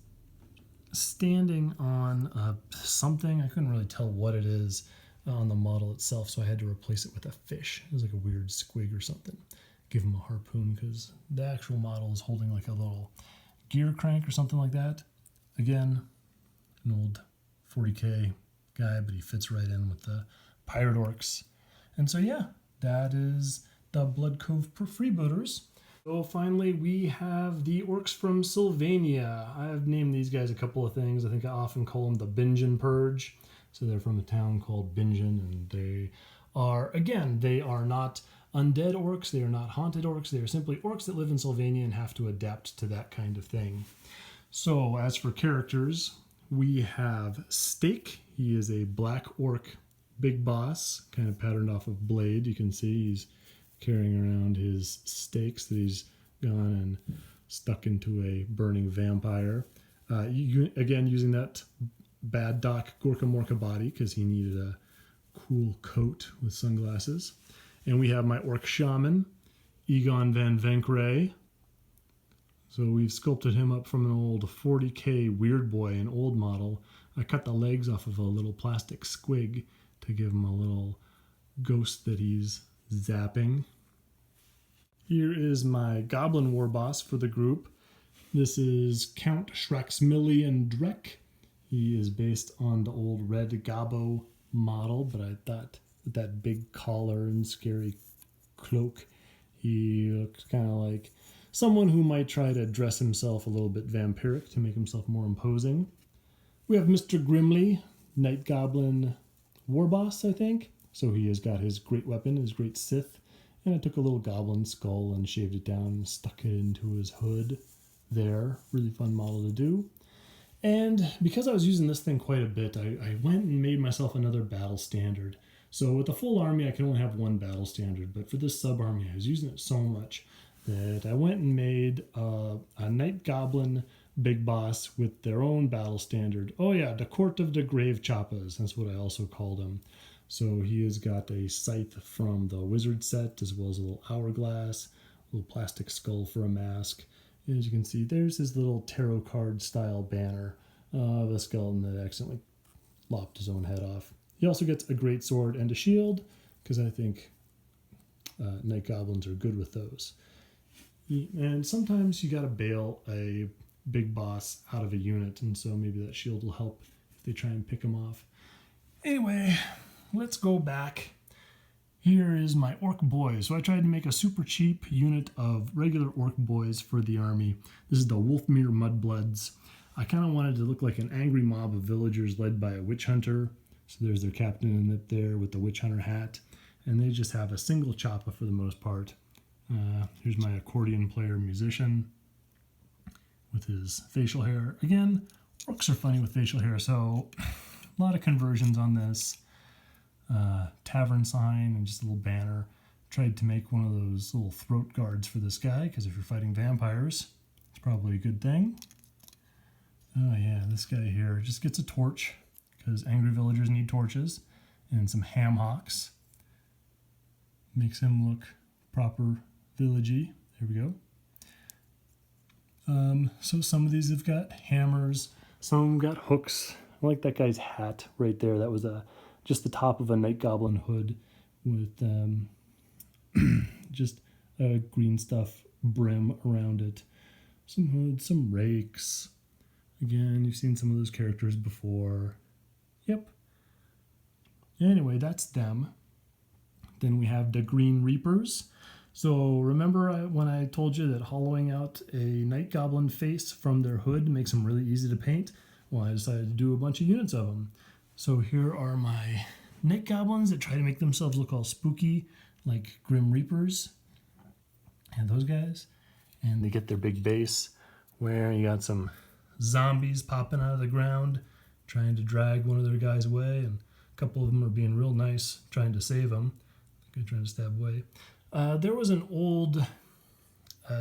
standing on something. I couldn't really tell what it is on the model itself, so I had to replace it with a fish. It was like a weird squig or something. Give him a harpoon because the actual model is holding like a little gear crank or something like that. Again, an old 40K guy, but he fits right in with the pirate orcs. And so yeah, that is the Blood Cove freebooters. So finally we have the orcs from Sylvania. I've named these guys a couple of things. I think I often call them the Bingen Purge. So they're from a town called Bingen, and they are, again, they are not undead orcs, they are not haunted orcs, they are simply orcs that live in Sylvania and have to adapt to that kind of thing. So as for characters, we have Steak. He is a Black Orc Big Boss, kind of patterned off of Blade. You can see he's carrying around his stakes that he's gone and stuck into a burning vampire. Again, using that bad Doc Gorka Morka body because he needed a cool coat with sunglasses. And we have my Orc Shaman, Egon van Venkray. So we've sculpted him up from an old 40K Weird Boy, an old model. I cut the legs off of a little plastic squig to give him a little ghost that he's zapping. Here is my Goblin Warboss for the group. This is Count Shraxmillion Drek. He is based on the old Red Gobbo model, but I thought with that big collar and scary cloak, he looks kind of like someone who might try to dress himself a little bit vampiric to make himself more imposing. We have Mr. Grimly, Night Goblin Warboss, I think. So he has got his great weapon, his great Sith, and I took a little goblin skull and shaved it down and stuck it into his hood there. Really fun model to do. And because I was using this thing quite a bit, I went and made myself another battle standard. So with a full army, I can only have one battle standard, but for this sub-army, I was using it so much that I went and made a Night Goblin Big Boss with their own battle standard. Oh yeah, the Court of the Grave Chappas, that's what I also called him. So he has got a scythe from the wizard set, as well as a little hourglass, a little plastic skull for a mask. And as you can see, there's his little tarot card style banner of a skeleton that accidentally lopped his own head off. He also gets a great sword and a shield, because I think Night Goblins are good with those. And sometimes you gotta bail a big boss out of a unit, and so maybe that shield will help if they try and pick him off. Anyway, let's go back. Here is my Orc Boyz. So I tried to make a super cheap unit of regular Orc Boyz for the army. This is the Wolfmere Mudbloods. I kind of wanted to look like an angry mob of villagers led by a witch hunter. So there's their captain in it there with the witch hunter hat. And they just have a single choppa for the most part. Here's my accordion player musician with his facial hair. Again, orcs are funny with facial hair, so a lot of conversions on this. Tavern sign and just a little banner. Tried to make one of those little throat guards for this guy, because if you're fighting vampires, it's probably a good thing. Oh yeah, this guy here just gets a torch because angry villagers need torches, and some ham hocks. Makes him look proper villagey. There we go. So some of these have got hammers, some of them got hooks. I like that guy's hat right there. That was just the top of a night goblin hood with just a green stuff brim around it. Some hoods, some rakes. Again, you've seen some of those characters before. Yep. Anyway, that's them. Then we have the Green Reapers. So remember when I told you that hollowing out a night goblin face from their hood makes them really easy to paint? Well, I decided to do a bunch of units of them. So here are my night goblins that try to make themselves look all spooky, like Grim Reapers. And those guys. And they get their big base, where you got some zombies popping out of the ground, trying to drag one of their guys away, and a couple of them are being real nice, trying to save them. They're trying to stab away. There was an old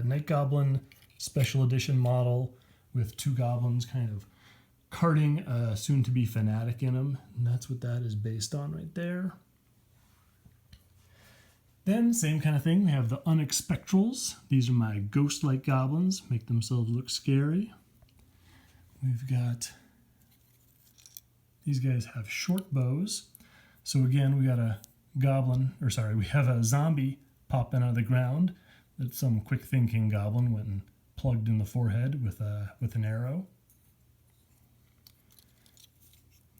Night Goblin special edition model with two goblins kind of carting a soon-to-be fanatic in them, and that's what that is based on right there. Then, same kind of thing, we have the Unexpectrals. These are my ghost-like goblins, make themselves look scary. We've got, these guys have short bows. So again, we got a we have a zombie popping out of the ground that some quick thinking goblin went and plugged in the forehead with an arrow.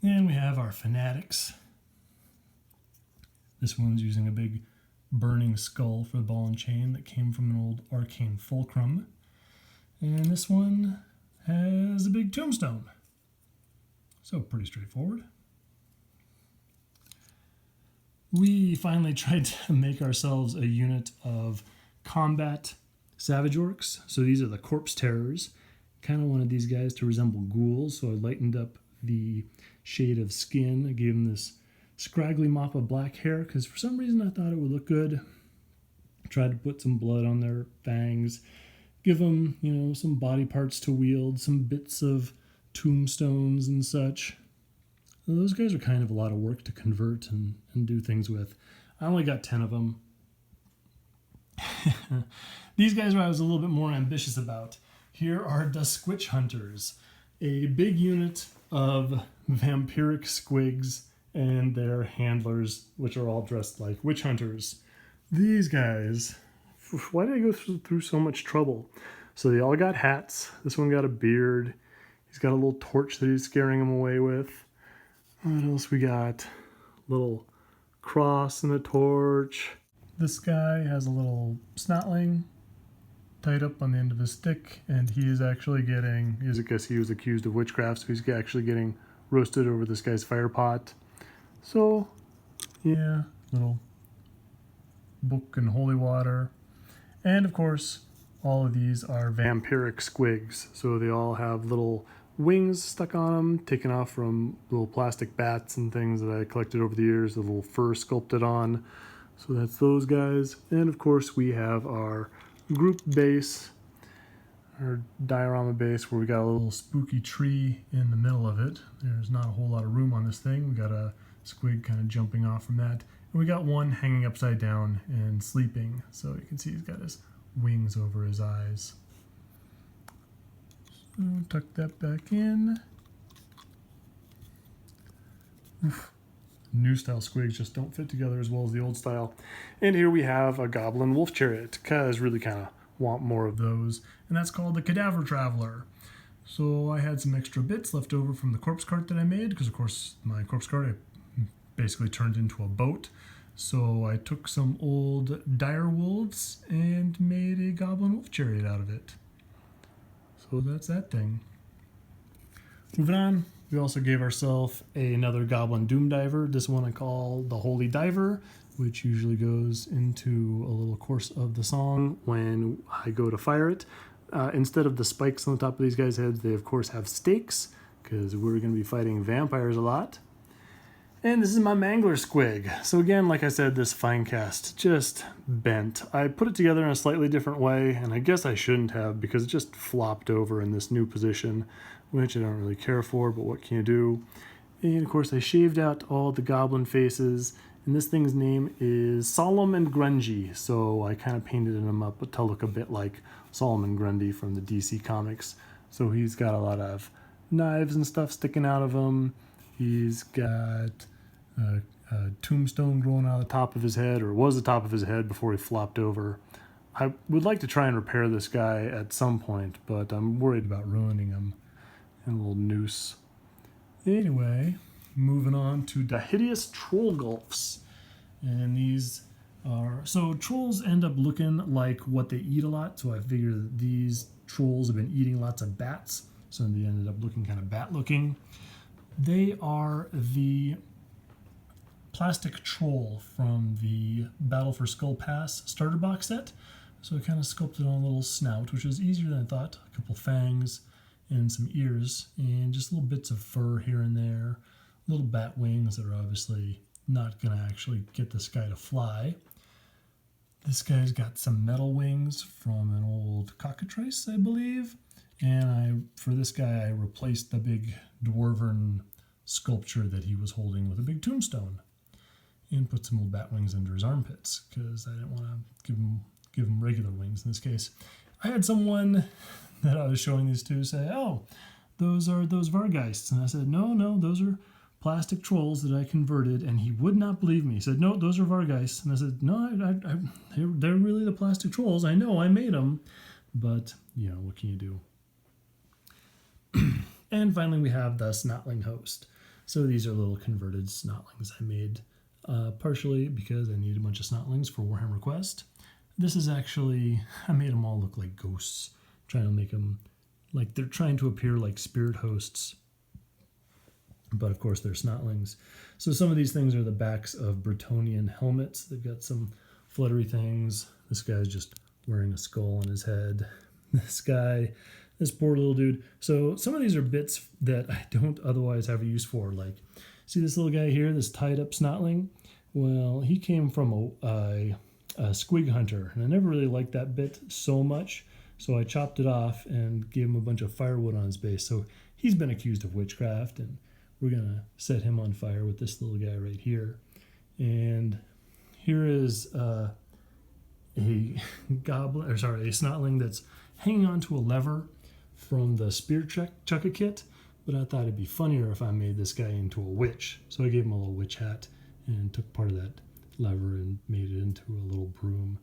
And we have our Fanatics. This one's using a big burning skull for the ball and chain that came from an old arcane fulcrum. And this one has a big tombstone. So pretty straightforward. We finally tried to make ourselves a unit of combat Savage Orcs. So these are the Corpse Terrors. Kind of wanted these guys to resemble ghouls, so I lightened up the shade of skin. I gave them this scraggly mop of black hair because for some reason I thought it would look good. Tried to put some blood on their fangs. Give them, some body parts to wield, some bits of tombstones and such. Those guys are kind of a lot of work to convert and do things with. I only got 10 of them. These guys I was a little bit more ambitious about. Here are the Squitch Hunters, a big unit of vampiric squigs and their handlers, which are all dressed like witch hunters. These guys, why did I go through so much trouble? So they all got hats. This one got a beard. He's got a little torch that he's scaring them away with. What else we got? Little cross and a torch. This guy has a little snotling tied up on the end of his stick, and he is actually getting, I guess he was accused of witchcraft, so he's actually getting roasted over this guy's fire pot. So, yeah, little book and holy water. And of course, all of these are vampiric squigs, so they all have little wings stuck on them, taken off from little plastic bats and things that I collected over the years, the little fur sculpted on. So that's those guys. And of course we have our group base, our diorama base, where we got a little spooky tree in the middle of it. There's not a whole lot of room on this thing. We got a squig kind of jumping off from that. And we got one hanging upside down and sleeping. So you can see he's got his wings over his eyes. So tuck that back in. Oof. New style squigs just don't fit together as well as the old style. And here we have a Goblin Wolf Chariot, because really kind of want more of those. And that's called the Cadaver Traveler. So I had some extra bits left over from the corpse cart that I made, because of course my corpse cart I basically turned into a boat. So I took some old dire wolves and made a Goblin Wolf Chariot out of it. So that's that thing. Moving on, we also gave ourselves another Goblin Doom Diver. This one I call the Holy Diver, which usually goes into a little course of the song when I go to fire it. Instead of the spikes on the top of these guys' heads, they of course have stakes, because we're going to be fighting vampires a lot. And this is my Mangler Squig. So again, like I said, this fine cast just bent. I put it together in a slightly different way, and I guess I shouldn't have because it just flopped over in this new position, which I don't really care for, but what can you do? And of course I shaved out all the goblin faces, and this thing's name is Solemn and Grungy, so I kind of painted him up to look a bit like Solomon Grundy from the DC Comics. So he's got a lot of knives and stuff sticking out of him. He's got a tombstone growing out of the top of his head, or was the top of his head before he flopped over. I would like to try and repair this guy at some point, but I'm worried about ruining him. And a little noose. Anyway, moving on to the hideous troll gulfs. And these are, so trolls end up looking like what they eat a lot, so I figure that these trolls have been eating lots of bats, so they ended up looking kind of bat looking. They are the plastic troll from the Battle for Skull Pass starter box set. So I kind of sculpted on a little snout, which was easier than I thought. A couple fangs and some ears, and just little bits of fur here and there. Little bat wings that are obviously not going to actually get this guy to fly. This guy's got some metal wings from an old cockatrice, I believe. And for this guy, I replaced the big dwarven sculpture that he was holding with a big tombstone, and put some little bat wings under his armpits because I didn't want to give him regular wings in this case. I had someone that I was showing these to say, "Oh, those are those Vargeists," and I said, "No, those are plastic trolls that I converted," and he would not believe me. He said, "No, those are Vargeists," and I said, "No, they're really the plastic trolls. I know, I made them, but you know, what can you do?" And finally, we have the Snotling host. So these are little converted Snotlings I made partially because I need a bunch of Snotlings for Warhammer Quest. This is actually, I made them all look like ghosts, trying to make them like they're trying to appear like spirit hosts. But of course, they're Snotlings. So some of these things are the backs of Bretonian helmets. They've got some fluttery things. This guy's just wearing a skull on his head. This poor little dude. So some of these are bits that I don't otherwise have a use for. Like, see this little guy here, this tied up Snotling? Well, he came from a squig hunter, and I never really liked that bit so much. So I chopped it off and gave him a bunch of firewood on his base. So he's been accused of witchcraft, and we're going to set him on fire with this little guy right here. And here is a Snotling that's hanging onto a lever from the Spear Chucka kit, but I thought it'd be funnier if I made this guy into a witch. So I gave him a little witch hat and took part of that lever and made it into a little broom.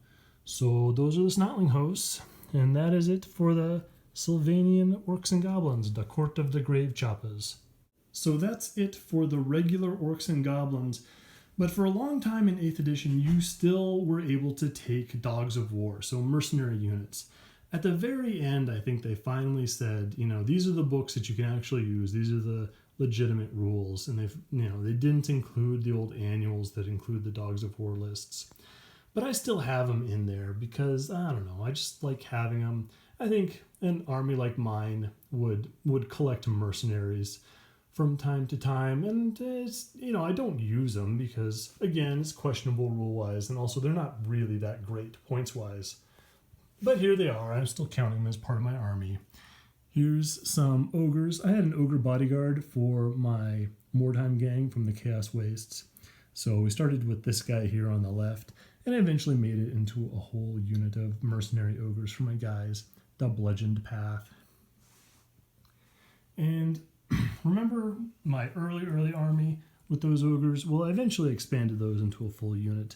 So those are the Snotling hosts, and that is it for the Sylvanian Orcs and Goblins, the Court of the Grave Choppers. So that's it for the regular Orcs and Goblins. But for a long time in 8th edition, you still were able to take Dogs of War, so mercenary units. At the very end, I think they finally said, you know, these are the books that you can actually use. These are the legitimate rules. And they didn't include the old annuals that include the Dogs of War lists. But I still have them in there because, I don't know, I just like having them. I think an army like mine would collect mercenaries from time to time, and it's, I don't use them because, again, it's questionable rule-wise, and also they're not really that great points-wise. But here they are. I'm still counting them as part of my army. Here's some ogres. I had an ogre bodyguard for my Mordheim gang from the Chaos Wastes. So we started with this guy here on the left, and I eventually made it into a whole unit of mercenary ogres for my guys, the Bludgeoned Path. And remember my early army with those ogres? Well, I eventually expanded those into a full unit,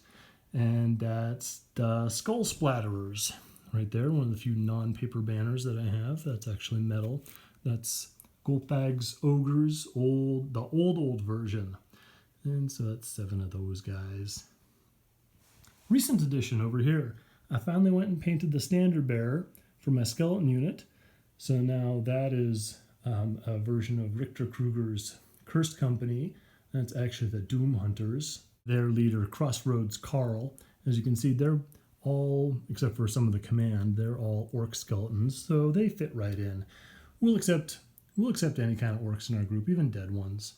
and that's the Skull Splatterers. Right there, one of the few non-paper banners that I have. That's actually metal. That's Golfag's Ogres, the old version. And so that's 7 of those guys. Recent addition over here. I finally went and painted the Standard Bearer for my skeleton unit. So now that is a version of Richter Kruger's Cursed Company. That's actually the Doom Hunters. Their leader, Crossroads Carl. As you can see, they're all, except for some of the command, they're all orc skeletons, so they fit right in. We'll accept any kind of orcs in our group, even dead ones.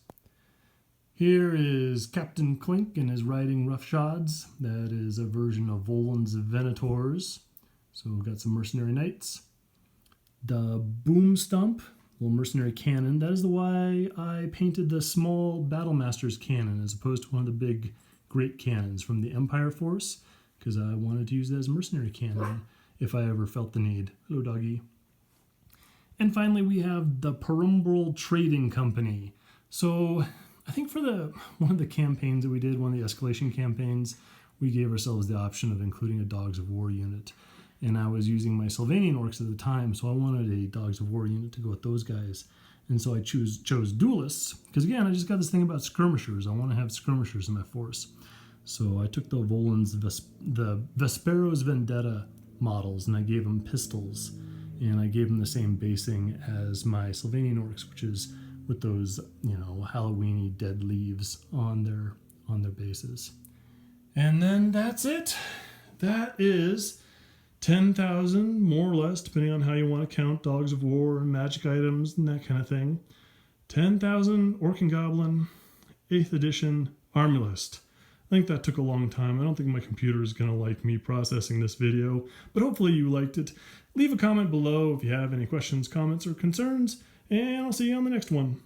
Here is Captain Clink and his riding roughshods. That is a version of Volan's Venators. So we've got some mercenary knights. The Boom Stump, little mercenary cannon. That is the why I painted the small Battlemaster's cannon as opposed to one of the big great cannons from the Empire Force, because I wanted to use that as a mercenary cannon if I ever felt the need. Hello, doggy. And finally, we have the Perumbral Trading Company. So I think for one of the campaigns that we did, one of the escalation campaigns, we gave ourselves the option of including a Dogs of War unit. And I was using my Sylvanian orcs at the time, so I wanted a Dogs of War unit to go with those guys. And so I chose duelists, because again, I just got this thing about skirmishers. I want to have skirmishers in my force. So I took the Volan's, the Vespero's Vendetta models, and I gave them pistols. And I gave them the same basing as my Sylvanian orcs, which is with those, Halloweeny dead leaves on their bases. And then that's it. That is 10,000, more or less, depending on how you want to count Dogs of War and magic items and that kind of thing. 10,000 Orc and Goblin 8th edition army list. I think that took a long time. I don't think my computer is going to like me processing this video, but hopefully you liked it. Leave a comment below if you have any questions, comments, or concerns, and I'll see you on the next one.